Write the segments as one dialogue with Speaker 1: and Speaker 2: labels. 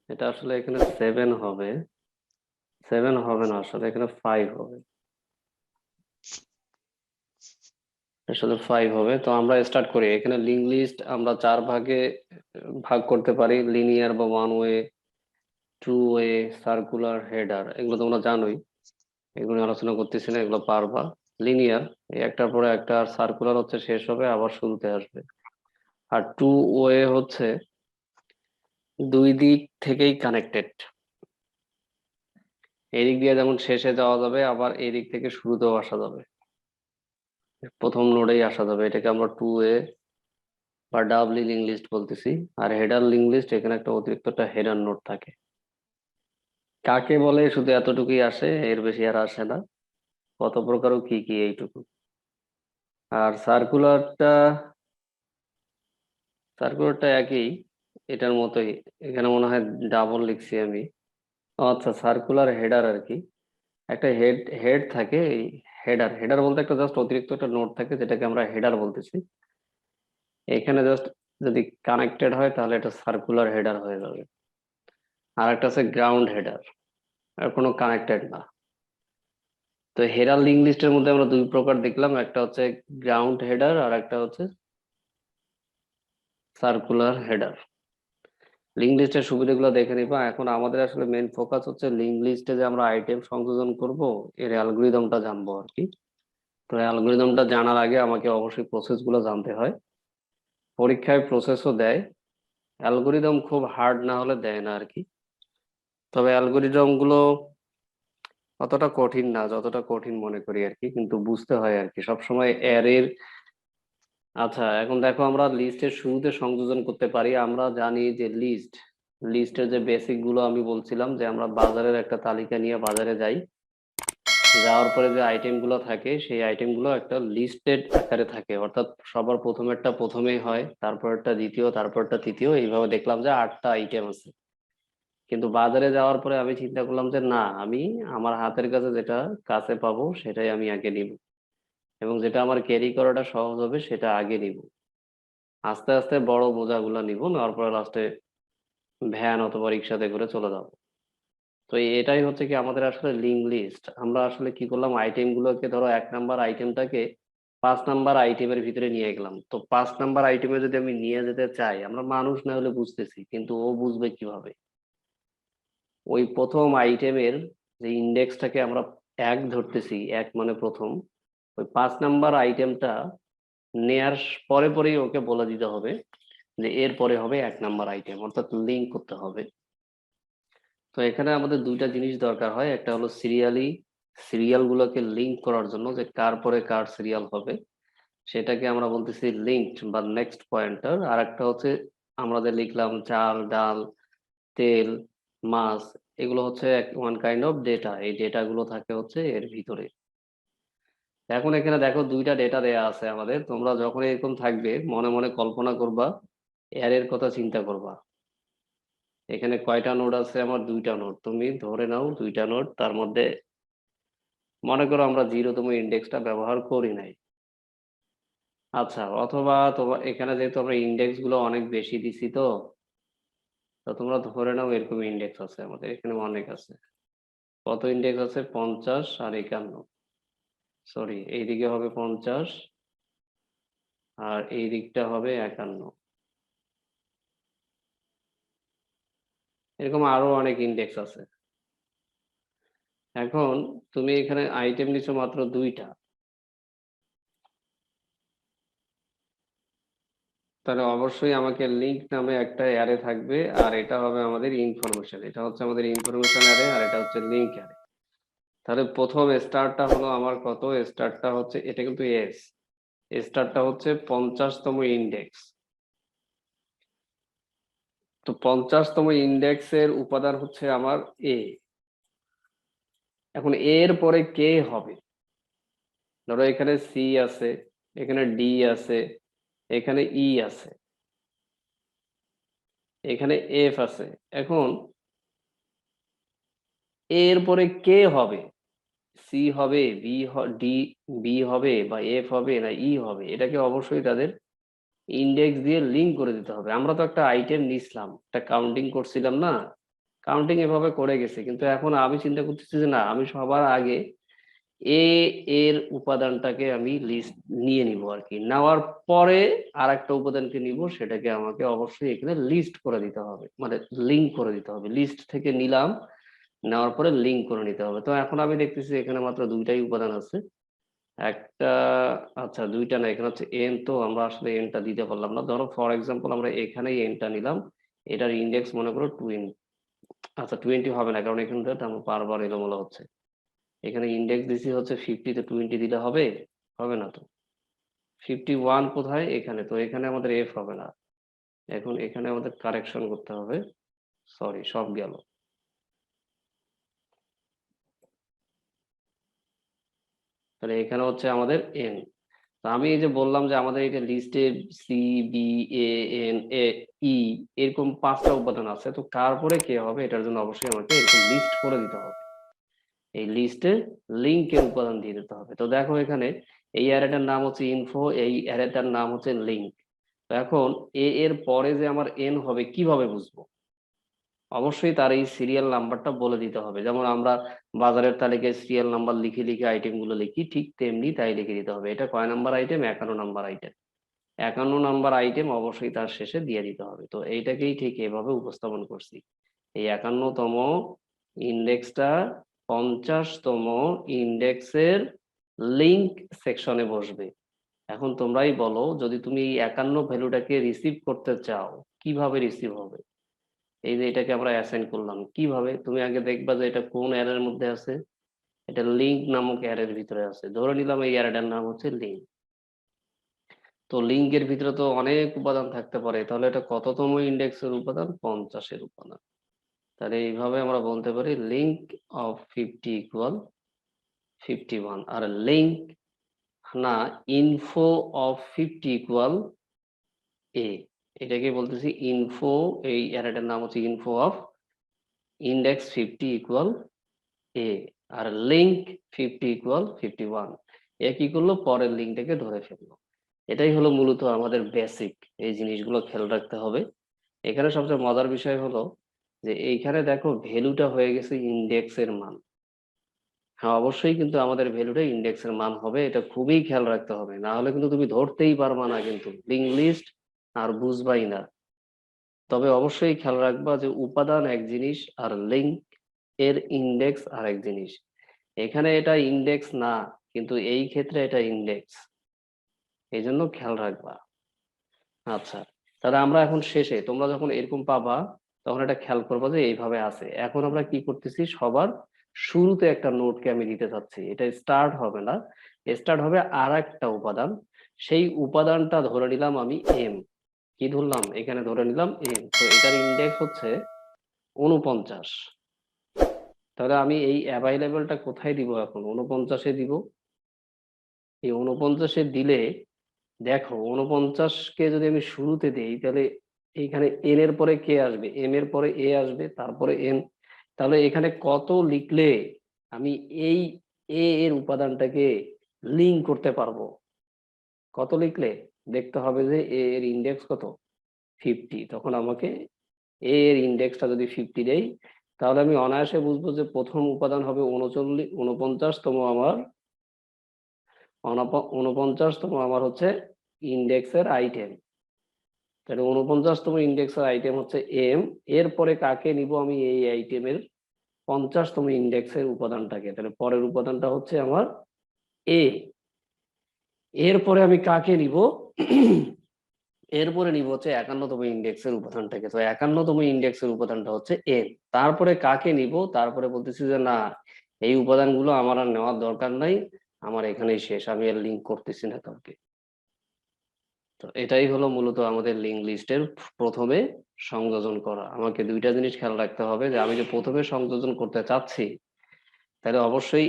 Speaker 1: এটা আসলে এখানে 7 হবে, 7 হবে না, আসলে এখানে 5 হবে, আসলে 5 হবে। তো আমরা স্টার্ট করি। এখানে লিঙ্ক লিস্ট আমরা 4 ভাগে ভাগ করতে পারি, লিনিয়ার বা one way, two way, circular, header. এগুলো তোমরা জানোই, এগুলো আলোচনা করতেছি না, এগুলো পারবা। লিনিয়ার এই একটার পরে একটা, আর সার্কুলার হচ্ছে শেষ হবে আবার শুরুতে আসবে। আর টু ওয়ে হচ্ছে দুই দিক থেকেই কানেক্টেড, এদিক দিয়ে যেমন শেষে যাওয়া যাবে, আবার এদিক থেকে শুরুতেও আসা যাবে, প্রথম নোডেই আসা যাবে। এটাকে আমরা টু ওয়ে বা ডাবলি লিঙ্ক লিস্ট বলতেছি। আর হেডার লিঙ্ক লিস্ট, এখানে একটা অতিরিক্ত একটা হেডার নোড থাকে। কাকে বলে শুধু এতটুকুই আসে, এর বেশি আর আসে না। কত প্রকার ও কি কি এইটুকু। আর সার্কুলারটা একই, এটার মতোই। এখানে মনে হয় ডাবল লিখছি আমি। ও আচ্ছা, সার্কুলার হেডার আর কি। একটা হেড হেড থাকে, এই হেডার হেডার বলতে একটা জাস্ট অতিরিক্ত একটা নোড থাকে, যেটাকে আমরা হেডার বলতেছি। এখানে জাস্ট যদি কানেক্টেড হয় তাহলে এটা সার্কুলার হেডার হয়ে যাবে। আর একটা আছে গ্রাউন্ড হেডার, আর কোনো কানেক্টেড না। তো হেডার লিঙ্ক লিস্টের মধ্যে আমরা দুই প্রকার দেখলাম, একটা হচ্ছে গ্রাউন্ড হেডার আর একটা হচ্ছে সার্কুলার হেডার। লিঙ্ক লিস্টের সুবিধাগুলো দেখে নিবা। এখন আমাদের আসলে মেইন ফোকাস হচ্ছে লিঙ্ক লিস্টে যে আমরা আইটেম সংযোজন করব, এর অ্যালগোরিদমটা জানবো আর কি। তো অ্যালগোরিদমটা জানার আগে আমাকে অবশ্যই প্রসেস গুলো জানতে হয়। পরীক্ষায় প্রসেসও দেয়, অ্যালগোরিদম খুব হার্ড না হলে দেয় না আর কি। তবে অ্যালগোরিদম গুলো অতটা কঠিন না যতটা কঠিন মনে করি আর কি, কিন্তু বুঝতে হয় আর কি সবসময় অ্যারের। আচ্ছা, এখন দেখো, আমরা লিস্টের শুরুতে সংযোজন করতে পারি। আমরা জানি যে লিস্টের যে বেসিক গুলো আমি বলছিলাম, যে আমরা বাজারের একটা তালিকা নিয়ে বাজারে যাই, যাওয়ার পরে যে আইটেম গুলো থাকে সেই আইটেম গুলো একটা লিস্টেড আকারে থাকে, অর্থাৎ সবার প্রথমেরটা প্রথমেই হয়, তারপরটা দ্বিতীয়, তারপরটা তৃতীয়, এইভাবে দেখলাম যে 8টা আইটেম আছে। কিন্তু বাজারে যাওয়ার পরে আমি চিন্তা করলাম যে না, আমি আমার হাতের কাছে যেটা কাছে পাবো সেটাই আমি আগে নিব, এবং যেটা আমার ক্যারি করাটা সহজ হবে সেটা আগে নিব। আস্তে আস্তে বড় বোঝাগুলো নিব, নেওয়ার পরে লাস্টে ভ্যান অথবা রিক্সাতে করে চলে যাবো। তো এটাই হচ্ছে কি আমাদের আসলে লিঙ্ক লিস্ট। আমরা আসলে কি করলাম, আইটেম গুলোকে, ধরো 1 নাম্বার আইটেমটাকে 5 নাম্বার আইটেমের ভিতরে নিয়ে গেলাম। তো 5 নাম্বার আইটেমে যদি আমি নিয়ে যেতে চাই, আমরা মানুষ না হলে বুঝতেছি, কিন্তু ও বুঝবে কিভাবে? ওই প্রথম আইটেমের যে ইন্ডেক্সটাকে আমরা 1 ধরতেছি, 1 মানে প্রথম, ওই 5 নাম্বার আইটেমটা নেয়ার পরে পরেই ওকে বলে দিতে হবে যে এর পরে হবে 1 নাম্বার আইটেম, অর্থাৎ লিঙ্ক করতে হবে। তো এখানে আমাদের দুইটা জিনিস দরকার হয়, একটা হলো সিরিয়াল গুলোকে লিঙ্ক করার জন্য, যে কার পরে কার সিরিয়াল হবে সেটাকে আমরা বলতেছি লিঙ্কড বা নেক্সট পয়েন্টার। আর একটা হচ্ছে আমরা যে লিখলাম চাল, ডাল, তেল, মাছ, এগুলো হচ্ছে ওয়ান কাইন্ড অফ ডেটা। এই ডেটা গুলো থাকে হচ্ছে এর ভিতরে। এখন এখানে দেখো দুইটা ডেটা দেয়া আছে আমাদের। তোমরা যখন এরকম থাকবে মনে মনে কল্পনা করবা, এর কথা চিন্তা করবা। এখানে কয়টা নোড আছে? আমার 2টা নোড। তুমি ধরে নাও 2টা নোড, তার মধ্যে মনে করো আমরা 0তম ইন্ডেক্সটা ব্যবহার করি নাই। আচ্ছা, অথবা তোমার এখানে যেহেতু আমরা ইন্ডেক্স গুলো অনেক বেশি দিছি, তো তো তোমরা ধরে নাও এরকম ইন্ডেক্স আছে আমাদের এখানে অনেক আছে। কত ইন্ডেক্স আছে? 50 আর 51। সরি, এইদিকে হবে 50 আর এই দিকটা হবে 51। এরকম আরো অনেক ইন্ডেক্স আছে। এখন তুমি এখানে আইটেম নিছো মাত্র 2টা, তাহলে অবশ্যই আমাকে লিঙ্ক নামে একটা অ্যারে থাকবে, আর এটা হবে আমাদের ইনফরমেশন। এটা হচ্ছে আমাদের ইনফরমেশন অ্যারে, আর এটা হচ্ছে লিঙ্ক অ্যারে। তাহলে প্রথম স্টারটা হলো আমার কত? স্টারটা হচ্ছে, এটা কিন্তু স্টারটা হচ্ছে 50তম ইন্ডেক্স। তো 50তম ইন্ডেক্সের উপাদান হচ্ছে আমার এ। এখন এর পরে কে হবে? ধরো এখানে সি আছে, এখানে ডি আছে, এখানে ই আছে, এখানে এফ আছে। এখন এর পরে কে হবে? সি হবে, ডি, বি হবে, বা এফ হবে, না ই হবে? এটাকে অবশ্যই তাদের ইন্ডেক্স দিয়ে লিঙ্ক করে দিতে হবে। আমরা তো একটা আইটেম নিছিলাম, একটা কাউন্টিং করছিলাম না, কাউন্টিং এভাবে করে গেছি, কিন্তু এখন আমি চিন্তা করতেছি যে না, আমি সবার আগে এ এর উপাদানটাকে আমি লিস্ট নিয়ে নিব আর কি। নেওয়ার পরে আর একটা উপাদানকে নিব, সেটাকে আমাকে অবশ্যই এখানে লিস্ট করে দিতে হবে, মানে লিঙ্ক করে দিতে হবে। লিস্ট থেকে নিলাম, নেওয়ার পরে লিঙ্ক করে নিতে হবে। তো এখন আমি দেখতেছি এখানে মাত্র দুইটাই উপাদান আছে, একটা, আচ্ছা দুইটা না, এখানে হচ্ছে এন, তো আমরা আসলে এনটা দিতে পারলাম না। ধরো ফর এক্সাম্পল আমরা এখানেই এনটা নিলাম, এটার ইন্ডেক্স মনে করো 20। আচ্ছা 20 হবে না, কারণ এখানে আমার বারবার এলোমেলো হচ্ছে। এখানে ইন্ডেক্স দিছি হচ্ছে 50, তে 20 দিলে হবে? হবে না তো। 51 কোথায়? এখানে, তো এখানে আমাদের এফ হবে না। এখন এখানে আমাদের কারেকশন করতে হবে। সরি, সব গেল। তাহলে এখানে হচ্ছে আমাদের এন। তো আমি এই যে বললাম যে আমাদের এটা লিস্টে সি, বি, এ, এন, এ, ই, এরকম 5টা উপাদান আছে। তো কার পরে কে হবে, এটার জন্য অবশ্যই আমাকে এরকম লিস্ট করে দিতে হবে। এই লিস্টে লিঙ্কের উপাদান দিয়ে দিতে হবে। তো দেখো এখানে এই অ্যারেটার নাম হচ্ছে ইনফো, এই অ্যারেটার নাম হচ্ছে লিঙ্ক। তো এখন এ এর পরে যে আমার এন হবে কিভাবে বুঝবো? অবশ্যই তার এই সিরিয়াল নাম্বারটা বলে দিতে হবে। যেমন আমরা বাজারের তালিকায় সিরিয়াল নাম্বার লিখে লিখে আইটেম গুলো লিখি, ঠিক তেমনি তাই লিখে দিতে হবে। এটা কয় number item? 51 number item. 51 number item অবশ্যই তার শেষে দিয়ে দিতে হবে। তো এইটাকেই ঠিক এভাবে উপস্থাপন করছি। এই 51তম ইন্ডেক্সটা 50তম ইন্ডেক্সের লিঙ্ক সেকশনে বসবে। এখন তোমরাই বলো, যদি তুমি এই 51 ভ্যালুটাকে রিসিভ করতে চাও, কিভাবে রিসিভ হবে? এই যে এটাকে আমরা অ্যাসাইন করলাম, কিভাবে? তুমি আগে দেখবা যে এটা কোন অ্যারের মধ্যে আছে। এটা লিঙ্ক নামক অ্যারের ভিতরে আছে। ধরে নিলাম এই অ্যারেটার নাম হচ্ছে লিঙ্ক। তো লিঙ্কের ভিতরে তো অনেক উপাদান থাকতে পারে, তাহলে এটা কততম ইন্ডেক্সের উপাদান? 50-এর উপাদান। তাহলে এইভাবে আমরা বলতে পারি লিঙ্ক অফ 50 ইকুয়াল 51। আর লিঙ্ক না, ইনফো অফ 50 ইকুয়াল এ। এটাকে বলতেছি ইনফো, এই অ্যারেটার নাম হচ্ছে info of index 50 equal A. আর লিঙ্ক 50 ইকুয়াল 51। এ কি করলো? পরের লিঙ্কটাকে ধরে ফেললো। এটাই হলো মূলত আমাদের বেসিক। এই জিনিসগুলো খেয়াল রাখতে হবে। এখানে সবচেয়ে মজার বিষয় হলো যে এইখানে দেখো ভ্যালুটা হয়ে গেছে ইন্ডেক্সের মান। হ্যাঁ, অবশ্যই কিন্তু আমাদের ভ্যালুটা ইন্ডেক্সের মান হবে, এটা খুবই খেয়াল রাখতে হবে, না হলে কিন্তু তুমি ধরতেই পারবা না কিন্তু লিঙ্ক লিস্ট, আর বুঝবাই না। তবে অবশ্যই খেয়াল রাখবা যে উপাদান এক জিনিস আর লিঙ্ক এর ইন্ডেক্স আর এক জিনিস। এখানে এটা ইন্ডেক্স না, কিন্তু এই ক্ষেত্রে এটা ইন্ডেক্স, এই জন্য খেয়াল রাখবা। আচ্ছা, তাহলে আমরা এখন শেষে, তোমরা যখন এরকম পাবা তখন এটা খেয়াল করবা যে এইভাবে আছে। এখন আমরা কি করতেছি, সবার শুরুতে একটা নোটকে আমি দিতে চাচ্ছি। এটা স্টার্ট হবে না, স্টার্ট হবে আর একটা উপাদান। সেই উপাদানটা ধরে নিলাম আমি এম। কি ধরলাম? এখানে ধরে নিলাম এম। তো এটার ইন্ডেক্স হচ্ছে 49। তাহলে আমি এই অ্যাভাইলেবলটা কোথায় দিব? এখন 49-এ দিব। এই 49-এ দিলে দেখো 49-কে যদি আমি শুরুতে দেই, তাহলে এইখানে এন এর পরে কে আসবে? এম এর পরে এ আসবে, তারপরে এন। তাহলে এখানে কত লিখলে আমি এই এ এর উপাদানটাকে লিঙ্ক করতে পারবো? কত লিখলে? দেখতে হবে যে এ এর ইন্ডেক্স কত? 50। তখন আমাকে এ এর ইন্ডেক্সটা যদি 50 দেই, তাহলে আমি অনায়াসে বুঝবো যে প্রথম উপাদান হবে 49তম আমার 49তম আমার হচ্ছে ইন্ডেক্সের আইটেম। তাহলে 49তম ইন্ডেক্সের আইটেম হচ্ছে এম। এরপরে কাকে নিব আমি এই আইটেমের 50তম ইন্ডেক্সের উপাদানটাকে? তাহলে পরের উপাদানটা হচ্ছে আমার এ। এরপরে আমি কাকে নিব? এরপরে নিব হচ্ছে 51তম ইন্ডেক্সের উপাদানটাকে। তো 51তম ইন্ডেক্সের উপাদানটা হচ্ছে এন। তারপরে কাকে নিব? তারপরে বলতেছি যে না, এই উপাদানগুলো আমার আর নেওয়ার দরকার নাই, আমার এখানেই শেষ, আমি আর লিঙ্ক করতেছি না কাউকে। তো এটাই হলো মূলত আমাদের লিঙ্ক লিস্টের প্রথমে সংযোজন করা। আমাকে দুইটা জিনিস খেয়াল রাখতে হবে, যে আমি যে প্রথমে সংযোজন করতে চাচ্ছি, তাহলে অবশ্যই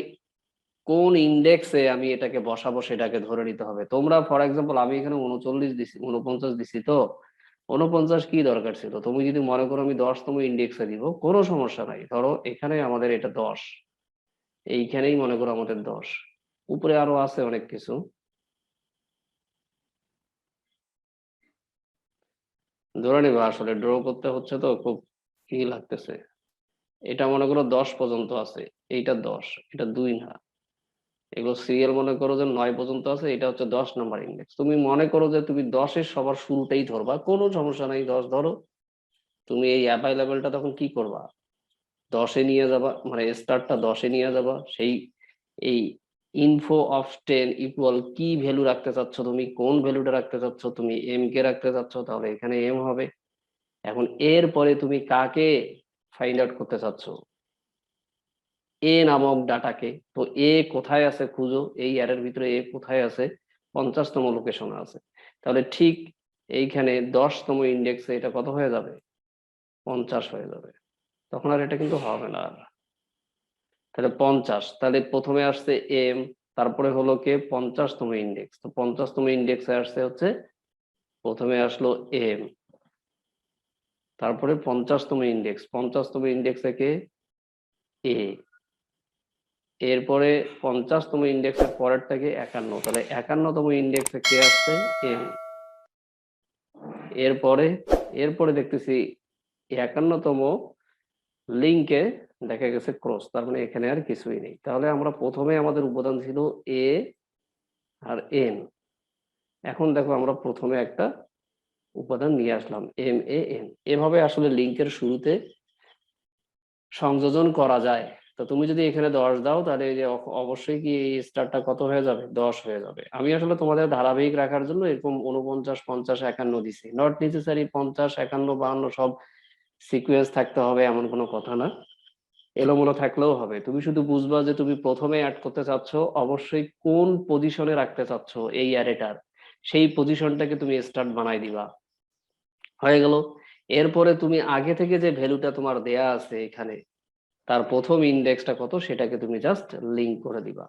Speaker 1: কোন ইন্ডেক্সে আমি এটাকে বসাবো সেটাকে ধরে নিতে হবে। তোমরা ফর এক্সাম্পল, আমি এখানে 39 দিছি, 49 দিছি, তো 49 কি দরকার ছিল? তুমি যদি মনে করো আমি 10তম ইন্ডেক্সে দিব, কোনো সমস্যা নাই। ধরো এখানে আমাদের এটা 10, এইখানেই মনে করো আমাদের 10, উপরে আরো আছে অনেক কিছু। ধরে নিবা আসলে ড্র করতে হচ্ছে তো খুব ই লাগতেছে। এটা মনে করো 10 পর্যন্ত আছে, এইটা 10, এটা 2 না। এগুলো সিরিয়াল মনে করো যে 9 পর্যন্ত আছে, এটা হচ্ছে 10 নাম্বার ইন্ডেক্স। তুমি মনে করো যে তুমি 10-এর সবার শুরুতেই ধরবা, কোনো সমস্যা নাই, 10 ধরো। তুমি এই অ্যাভাইলেবলটা তখন কি করবা, 10-এ নিয়ে যাবা, মানে স্টারটা 10-এ নিয়ে যাবা। সেই এই ইনফো অফ 10 ইকুয়াল কি ভ্যালু রাখতে চাচ্ছ, তুমি কোন ভ্যালুটা রাখতে চাচ্ছ, তুমি এম কে রাখতে চাচ্ছ, তাহলে এখানে এম হবে। এখন এর পরে তুমি কাকে ফাইন্ড আউট করতে চাচ্ছ, এ নামক ডাটাকে। তো এ কোথায় আছে খুঁজো, এই অ্যারের ভিতরে এ কোথায় আছে, 50তম লোকেশনে আছে। তাহলে ঠিক এইখানে 10তম ইন্ডেক্সে এটা কত হয়ে যাবে, 50 হয়ে যাবে। তখন আর এটা কিন্তু হবে না আর। তাহলে 50, তাহলে প্রথমে আসছে এম, তারপরে হলো কে 50তম ইন্ডেক্স। তো 50তম ইন্ডেক্সে আসছে হচ্ছে, প্রথমে আসলো এম, তারপরে 50তম ইন্ডেক্স, 50তম ইন্ডেক্সে কে এ, এরপরে 50তম ইন্ডেক্সের পরেরটাকে 51, তাহলে 51তম ইন্ডেক্সে কে আসছে, এম। এরপরে এরপরে দেখতেছি 51তম লিঙ্কে দেখা গেছে ক্রস, তার মানে এখানে আর কিছুই নেই। তাহলে আমরা প্রথমে আমাদের উপাদান ছিল এ আর এন। এখন দেখো আমরা প্রথমে একটা উপাদান নিয়ে আসলাম এম এ এন। এভাবে আসলে লিঙ্কের শুরুতে সংযোজন করা যায়। তো তুমি যদি এখানে 10 দাও, তাহলে এই যে অবশ্যই কি এই স্টারটা কত হয়ে যাবে, 10 হয়ে যাবে। আমি আসলে তোমাদের ধারাবাহিক রাখার জন্য এরকম 49, 50, 51 দিছি। নট নেসেসারি 50, 51, 52 সব সিকুয়েন্স থাকতে হবে এমন কোনো কথা না, এলোমেলো থাকলেও হবে। তুমি শুধু বুঝবা যে তুমি প্রথমে অ্যাড করতে চাচ্ছ, অবশ্যই কোন পজিশনে রাখতে চাচ্ছ এই অ্যারেটার, সেই পজিশনটাকে তুমি স্টার্ট বানাই দিবা, হয়ে গেল। এরপরে তুমি আগে থেকে যে ভ্যালুটা তোমার দেয়া আছে এখানে, তার প্রথম ইন্ডেক্সটা কত সেটাকে তুমি জাস্ট লিঙ্ক করে দিবা,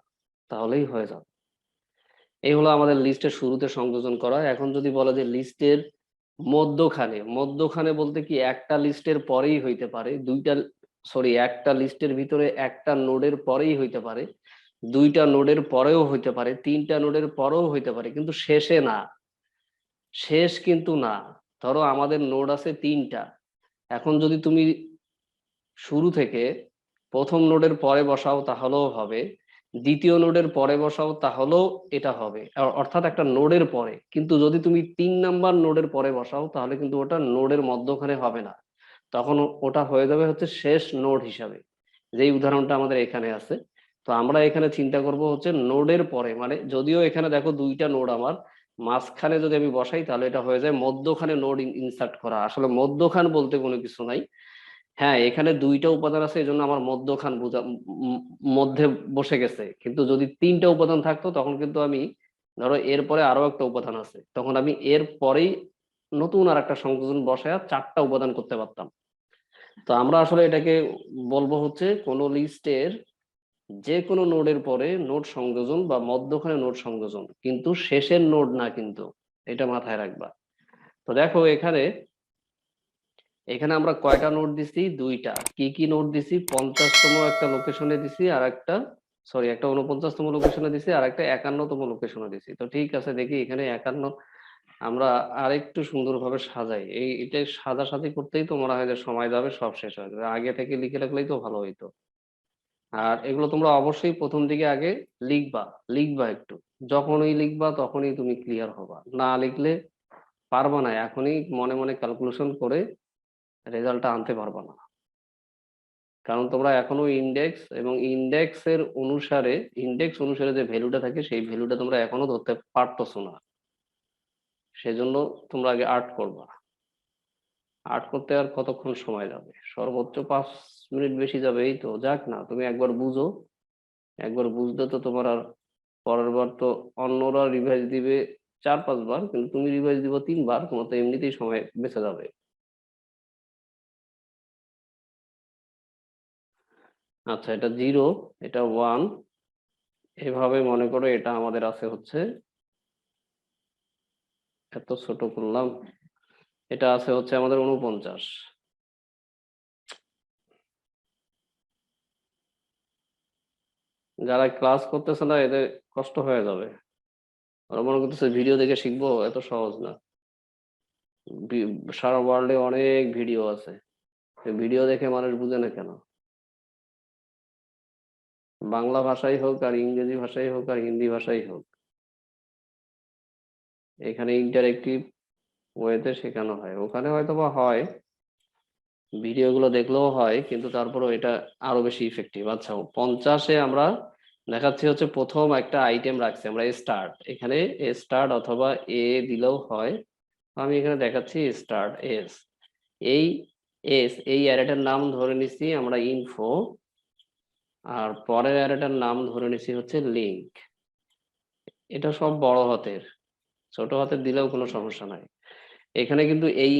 Speaker 1: তাহলেই হয়ে যাবে। এই হলো আমাদের লিস্টের শুরুতে সংযোজন করা। এখন যদি বলা যে লিস্টের মধ্যখানে, মধ্যখানে বলতে কি একটা লিস্টের পরেই হইতে পারে, দুইটা, সরি, একটা লিস্টের ভিতরে একটা নোডের পরেই হইতে পারে, দুইটা নোডের পরেও হইতে পারে, তিনটা নোডের পরেও হইতে পারে, কিন্তু শেষে না, শেষ কিন্তু না। ধরো আমাদের নোড আছে 3টা, এখন যদি তুমি শুরু থেকে প্রথম নোডের পরে বসাও তাহলেও হবে, দ্বিতীয় নোডের পরে বসাও তাহলেও এটা হবে, অর্থাৎ একটা নোডের পরে। কিন্তু যদি তুমি 3 নাম্বার নোডের পরে বসাও তাহলে কিন্তু ওটা নোডের মধ্যখানে হবে না, তখন ওটা হয়ে যাবে হচ্ছে শেষ নোড হিসাবে, যেই উদাহরণটা আমাদের এখানে আছে। তো আমরা এখানে চিন্তা করব হচ্ছে নোডের পরে, মানে যদিও এখানে দেখো 2টা নোড আমার, মাঝখানে যদি আমি বসাই তাহলে এটা হয়ে যায় মধ্যখানে নোড ইনসার্ট করা। আসলে মধ্যখান বলতে কোনো কিছু নাই, হ্যাঁ এখানে 2টা উপাদান আছে এই জন্য আমার মধ্যখান বোঝা মধ্যে বসে গেছে, কিন্তু যদি 3টা উপাদান থাকতো তখন কিন্তু আমি, ধরো এরপরে আরো একটা উপাদান আছে, তখন আমি এর পরেই নতুন আর একটা সংযোজন বসায় 4টা উপাদান করতে পারতাম। তো আমরা আসলে এটাকে বলবো হচ্ছে কোন লিস্টের যে কোনো নোডের পরে নোড সংযোজন বা মধ্যখানে নোড সংযোজন, কিন্তু শেষের নোড না কিন্তু, এটা মাথায় রাখবা। তো দেখো এখানে এখানে আমরা কয়টা নোট দিছি, 2টা। কি কি নোট দিছি, 50তম একটা লোকেশনে দিছি, আর একটা, সরি, একটা 49তম লোকেশনে দিছি, আর একটা 51তম লোকেশনে দিছি। তো ঠিক আছে, দেখি এখানে 51 আমরা আরেকটু সুন্দরভাবে সাজাই। এটা সাজাসাজি করতেই তো মনে হয় যে সময় যাবে, সব শেষ হয়ে যাবে। আগে থেকে লিখে রাখলেই তো ভালো হইতো। আর এগুলো তোমরা অবশ্যই প্রথম দিকে আগে লিখবা, লিখবা একটু, যখনই লিখবা তখনই তুমি ক্লিয়ার হবা, না লিখলে পারবা না, এখনই মনে মনে ক্যালকুলেশন করে রেজাল্টটা আনতে পারবা না। কারণ তোমরা এখনো ইন্ডেক্স এবং ইন্ডেক্স অনুসারে যে ভ্যালুটা থাকে সেই ভ্যালুটা তোমরা এখনো ধরতে পারতেছো না। সেজন্য তোমরা আগে আর্ট করবা। আর্ট করতে আর কতক্ষণ সময় যাবে, সর্বোচ্চ 5 মিনিট, বেশি যাবে, এই তো। যাক না, তুমি একবার বুঝো, একবার বুঝলে তো তোমার আর পরের বার তো অন্যরা রিভাইজ দিবে 4-5 বার, কিন্তু তুমি রিভাইজ দিবে 3 বার, তোমার তো এমনিতেই সময় বেঁচে যাবে। আচ্ছা, এটা 0, এটা 1, এভাবে মনে করো এটা আমাদের আছে হচ্ছে, এত ছোট করলাম, এটা আছে হচ্ছে আমাদের 49। যারা ক্লাস করতেছে না এদের কষ্ট হয়ে যাবে, ওরা মনে করতেছে ভিডিও দেখে শিখবো, এত সহজ না। সারা ওয়ার্ল্ডে অনেক ভিডিও আছে, ভিডিও দেখে মানুষ বুঝে না কেন? বাংলা ভাষাই হোক আর ইংরেজি ভাষাই হোক আর হিন্দি ভাষাই হোক, এখানে ইন্টারেক্টিভ ওয়েতে শেখানো হয়। ওখানে হয়তো বা হয়, ভিডিওগুলো দেখলেও হয়, কিন্তু তারপরেও এটা আরো বেশি ইফেক্টিভ। আচ্ছা, 50-এ আমরা দেখাচ্ছি হচ্ছে প্রথম একটা আইটেম রাখছি আমরা স্টার্ট, এখানে স্টার্ট অথবা এ দিলেও হয়। আমি এখানে দেখাচ্ছি স্টার্ট এস। এই এই অ্যারেটার নাম ধরে নিচ্ছি আমরা ইনফো, আর পরের অ্যারেটার নাম ধরে নিচ্ছি হচ্ছে লিঙ্ক। এটা সব বড় হাতের, ছোট হাতের দিলেও কোনো সমস্যা নাই। এখানে কিন্তু এই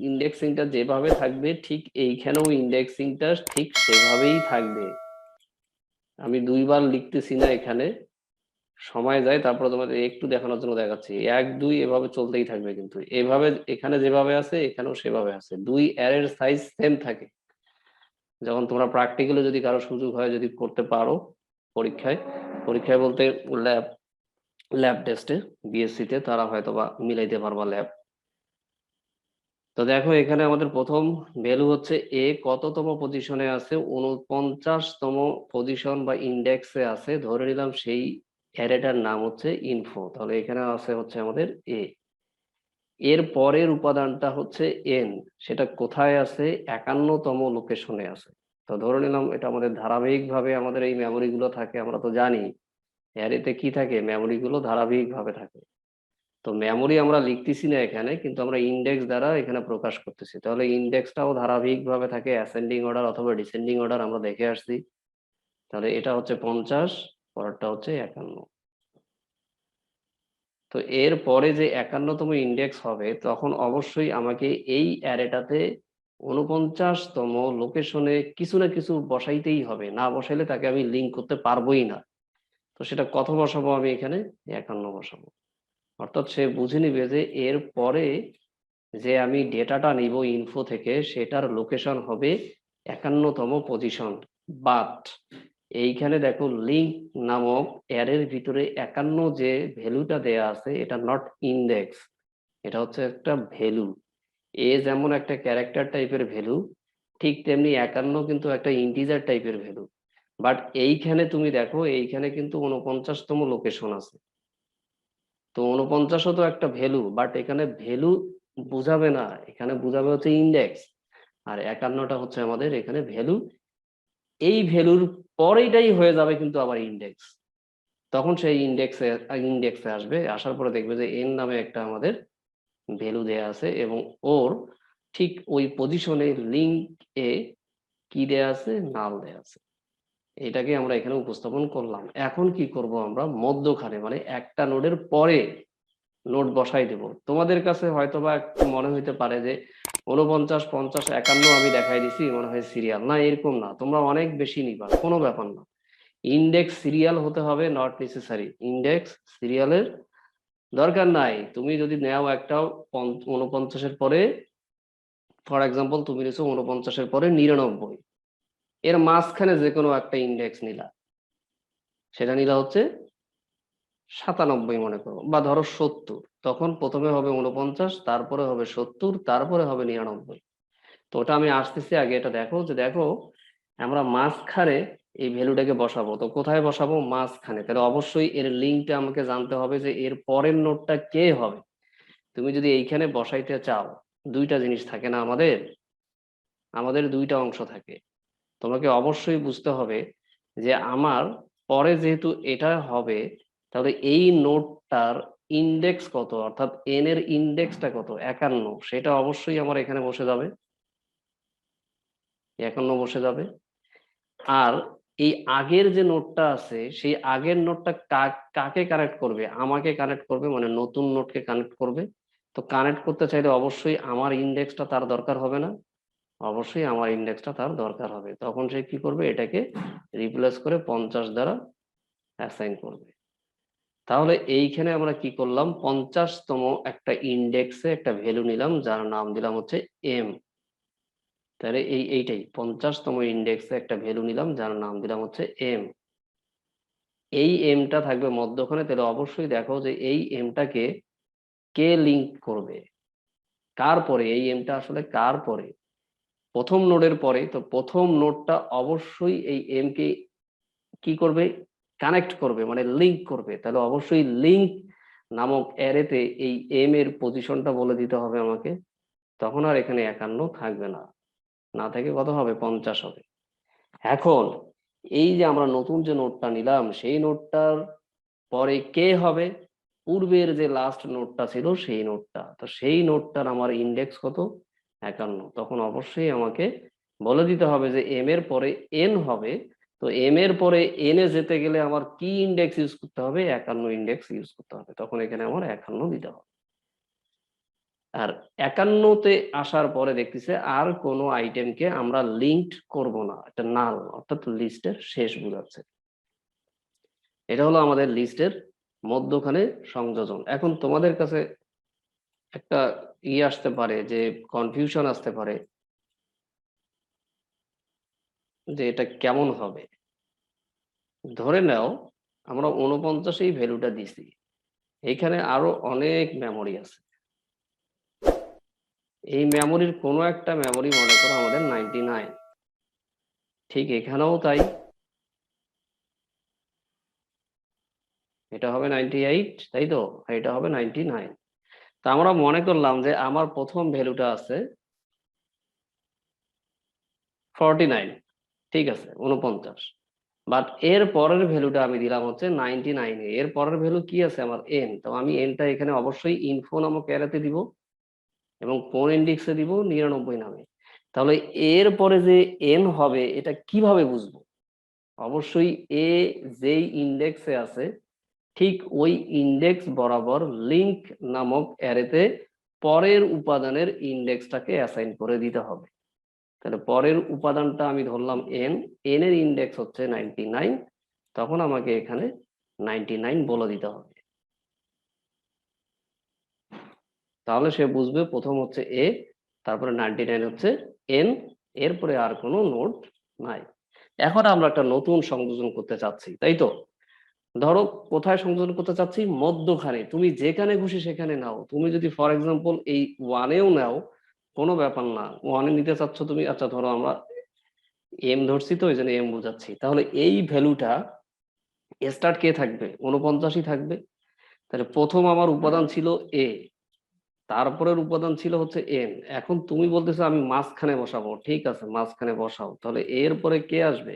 Speaker 1: ইন্ডেক্সিংটা যেভাবে থাকবে ঠিক এইখানেও ইন্ডেক্সিংটা ঠিক সেভাবেই থাকবে। আমি দুইবার লিখতেছি না এখানে, সময় যায় তারপরে তোমাদের একটু দেখানোর জন্য দেখাচ্ছি। 1 2 এভাবে চলতেই থাকবে, কিন্তু এভাবে এখানে যেভাবে আছে এখানেও সেভাবে আছে, দুই অ্যারের সাইজ সেম থাকে। যখন তোমরা প্র্যাকটিক্যালি যদি কারো সুযোগ হয়, যদি করতে পারো পরীক্ষায়, পরীক্ষায় বলতে ল্যাব ল্যাব টেস্টে বিএসসি তে তারা হয়তো বা মিলাইতে পারবা ল্যাব। তো দেখো এখানে আমাদের প্রথম ভ্যালু হচ্ছে এ কততম পজিশনে আছে, 49তম পজিশন বা ইন্ডেক্সে আছে ধরে নিলাম, সেই অ্যারেটার নাম হচ্ছে ইনফো। তাহলে এখানে আছে হচ্ছে আমাদের এ। এর পরের উপাদানটা হচ্ছে এন, সেটা কোথায় আছে, 51তম লোকেশনে আছে। তো ধরে নিলাম এটা আমাদের ধারাবাহিক ভাবে আমাদের এই মেমোরি গুলো থাকে, আমরা তো জানি অ্যারেতে কি থাকে, মেমোরি গুলো ধারাবাহিক ভাবে থাকে। তো মেমোরি আমরা লিখতেছি না এখানে, কিন্তু আমরা ইন্ডেক্স দ্বারা এখানে প্রকাশ করতেছি। তাহলে ইন্ডেক্সটাও ধারাবাহিক ভাবে থাকে, অ্যাসেন্ডিং অর্ডার অথবা ডিসেন্ডিং অর্ডার আমরা দেখে আসছি। তাহলে এটা হচ্ছে 50, পরেরটা হচ্ছে 51। তো এর পরে যে 51তম ইন্ডেক্স হবে, তখন অবশ্যই আমাকে এই অ্যারেটাতে 49তম লোকেশনে কিছু না কিছু বসাইতেই হবে, না বসাইলে তাকে আমি লিঙ্ক করতে পারবোই না। তো সেটা কত বসাবো, আমি এখানে 51 বসাবো। অর্থাৎ সে বুঝে নিবে যে এর পরে যে আমি ডেটাটা নিব ইনফো থেকে, সেটার লোকেশন হবে 51তম পজিশন। বাট এইখানে দেখো লিঙ্ক নামক অ্যারের ভিতরে 51 যে ভ্যালুটা দেয়া আছে, এটা নট ইন্ডেক্স, এটা হচ্ছে একটা ভ্যালু। এ যেমন একটা ক্যারেক্টার টাইপের ভ্যালু, ঠিক তেমনি 51 কিন্তু একটা ইন্টিজার টাইপের ভ্যালু। বাট এইখানে তুমি দেখো এইখানে কিন্তু 49তম লোকেশন আছে। তো 49ও তো একটা ভ্যালু, বাট এখানে ভ্যালু বুঝাবে না, এখানে বুঝাবে হচ্ছে ইন্ডেক্স। আর 51টা হচ্ছে আমাদের এখানে ভ্যালু। এই ভ্যালুর পরেইটাই হয়ে যাবে কিন্তু আবার ইন্ডেক্স। তখন সেই ইন্ডেক্সে আসবে, আসার পরে দেখবে যে এন নামে একটা আমাদের ভ্যালু দেয়া আছে, এবং ওর ঠিক ওই পজিশনে লিঙ্ক এ কি দেয়া আছে, নাল দেয়া আছে। এটাকে আমরা এখানে উপস্থাপন করলাম। এখন কি করব আমরা, মধ্যখানে মানে একটা নোডের পরে নোট বসাই দেব। তোমাদের কাছে হয়তোবা একটু মনে হইতে পারে যে 49 50 51 আমি দেখাই দিছি, মনে হয় সিরিয়াল, না এরকম না, তোমরা অনেক বেশি নিবা, কোনো ব্যাপার না। ইন্ডেক্স সিরিয়াল হতে হবে, নট নেসেসারি। ইন্ডেক্স সিরিয়ালের দরকার নাই। তুমি যদি নেও একটা 49-এর পরে, ফর এক্সাম্পল তুমি নিছো 49-এর পরে 99, এর মাঝখানে যে কোনো একটা ইন্ডেক্স নিলা, সেটা নিলা হচ্ছে 97 মনে করো, বা ধরো 70, তখন প্রথমে হবে 49, তারপরে হবে 70, তারপরে হবে 99। তো ওটা আমি আসতেছি, আগে এটা দেখো যে দেখো আমরা মাঝখানে এই ভ্যালুটাকে বসাবো। তো কোথায় বসাবো, মাঝখানে। তাহলে অবশ্যই এর লিঙ্কটা আমাকে জানতে হবে যে এর পরের নোডটা কে হবে। তুমি যদি এইখানে বসাইতে চাও, দুইটা জিনিস থাকে না আমাদের, আমাদের দুইটা অংশ থাকে। তোমাকে অবশ্যই বুঝতে হবে যে আমার পরে যেহেতু এটা হবে, তাহলে এই নোটটার ইন্ডেক্স কত, অর্থাৎ এন এর ইন্ডেক্সটা কত, 51, সেটা অবশ্যই আমার এখানে বসে যাবে, 51 বসে যাবে। আর এই আগের যে নোটটা আছে, সেই আগের নোটটা কাকে কানেক্ট করবে, আমাকে কানেক্ট করবে, মানে নতুন নোটকে কানেক্ট করবে। তো কানেক্ট করতে চাইলে অবশ্যই আমার ইন্ডেক্সটা তার দরকার হবে না, অবশ্যই আমার ইন্ডেক্সটা তার দরকার হবে। তখন সে কি করবে, এটাকে রিপ্লেস করে 50 দ্বারা অ্যাসাইন করবে। তাহলে এইখানে আমরা কি করলাম, 50তম একটা ইন্ডেক্সে একটা ভ্যালু নিলাম, যার নাম দিলাম হচ্ছে এম। তাহলে এইটাই 50তম ইন্ডেক্সে একটা ভ্যালু নিলাম, যার নাম দিলাম হচ্ছে এম। এই এমটা থাকবে মধ্যখানে। তাহলে অবশ্যই দেখো যে এই এমটাকে কে লিঙ্ক করবে, কার পরে, এই এমটা আসলে কার পরে, প্রথম নোডের পরে। তো প্রথম নোডটা অবশ্যই এই এম কে কি করবে, কানেক্ট করবে, মানে লিংক করবে। তাহলে অবশ্যই লিংক নামক অ্যারেতে এই এম এর পজিশনটা বলে দিতে হবে আমাকে। তখন আর এখানে 51 থাকবে না, না থেকে কত হবে, 50 হবে। এখন এই যে আমরা নতুন যে নোটটা নিলাম, সেই নোটটার পরে কে হবে, পূর্বের যে লাস্ট নোটটা ছিল সেই নোটটা। তো সেই নোটটার আমার ইন্ডেক্স কত, 51। তখন অবশ্যই আমাকে বলে দিতে হবে যে এম এর পরে এন হবে। তো এম এর পরে এন এ যেতে গেলে আমার কি ইন্ডেক্স ইউজ করতে হবে, 51 ইন্ডেক্স ইউজ করতে হবে। তখন এখানে আমার 51 দিতে হবে। আর 51-তে আসার পরে দেখতেছে আর কোনো আইটেমকে আমরা লিঙ্কড করব না, এটা নাল, অর্থাৎ লিস্টের শেষ বোঝাচ্ছে। এটা হলো আমাদের লিস্টের মধ্যখানে সংযোজন। এখন তোমাদের কাছে একটা আসতে পারে, যে কনফিউশন আসতে পারে যে এটা কেমন হবে। ধরে নাও আমরা 49-এই ভ্যালুটা দিছি, এখানে আরো অনেক মেমোরি আছে। এই মেমোরির কোনো একটা মেমোরি মনে করো আমাদের 99, ঠিক এখানেও তাই, এটা হবে 98, তাই তো, আর এটা হবে 99। তা আমরা মনে করলাম যে আমার প্রথম ভ্যালুটা আছে 49, ঠিক আছে 49, বাট এর পরের ভ্যালুটা আমি দিলাম হচ্ছে 99। এর পরের ভ্যালু কি আছে আমার, এন। তো আমি এনটা এখানে অবশ্যই ইনফো নামক অ্যারেতে দিব, এবং কোন ইন্ডেক্সে দিব, 99 নামে। তাহলে এর পরে যে এন হবে এটা কিভাবে বুঝবো, অবশ্যই এ যেই ইন্ডেক্সে আছে ঠিক ওই ইন্ডেক্স বরাবর লিংক নামক অ্যারেতে পরের উপাদানের ইন্ডেক্সটাকে অ্যাসাইন করে দিতে হবে। তাহলে পরের উপাদানটা আমি ধরলাম এন, এন এর ইন্ডেক্স হচ্ছে 99, তখন আমাকে এখানে 99 বলে দিতে হবে। তাহলে সে বুঝবে প্রথম হচ্ছে এ, তারপরে 99 হচ্ছে এন, এরপরে আর কোনো নোড নাই। এখন আমরা একটা নতুন সংযোজন করতে চাচ্ছি, তাই তো। ধরো কোথায় সংযোজন করতে চাচ্ছি, মধ্যখানে। তুমি যেখানে খুশি সেখানে নাও, তুমি যদি ফর এক্সাম্পল এই ওয়ানেও নাও, কোনো ব্যাপার না। ওয়ানে নিতে চাচ্ছ তুমি, আচ্ছা ধরো আমরা এম ধরছি, তো এই জন্য এম বোঝাচ্ছি। তাহলে এই ভ্যালুটা স্টার্ট কে থাকবে, 49ই থাকবে। তাহলে প্রথম আমার উপাদান ছিল এ, তারপরের উপাদান ছিল হচ্ছে এন। এখন তুমি বলতেছো আমি মাঝখানে বসাবো, ঠিক আছে মাঝখানে বসাও। তাহলে এর পরে কে আসবে,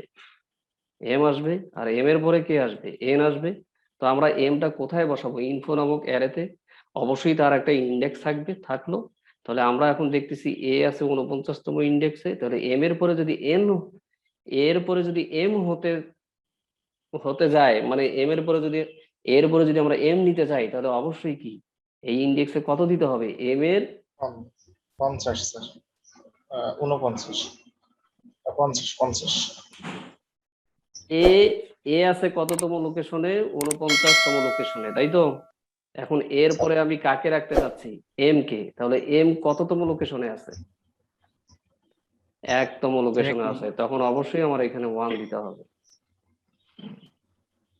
Speaker 1: এম আসবে, আর এম এর পরে কে আসবে, এন আসবে। তো আমরা এমটা কোথায় বসাবো, ইনফো নামক অ্যারেতে। অবশ্যই তার একটা ইন্ডেক্স থাকবে, থাকলো। তাহলে আমরা এখন দেখতেছি এ আছে 49তম ইন্ডেক্সে। তাহলে এম এর পরে যদি এন, এর পরে যদি এম হতে হতে যায়, মানে এম এর পরে যদি, এর পরে যদি আমরা এম নিতে চাই, তাহলে অবশ্যই কি এই ইন্ডেক্সে কত দিতে হবে, এম এর
Speaker 2: 50 স্যার, 49, 50।
Speaker 1: এ, এ আছে কততম লোকেশনে, 49তম লোকেশনে, তাই তো। এখন এর
Speaker 2: স্যার
Speaker 1: পরে আমি কাকে রাখতে চাচ্ছি, এম কে। তাহলে এম কততম লোকেশনে আছে, 1তম লোকেশনে আছে। তখন অবশ্যই আমার এখানে 1 দিতে হবে।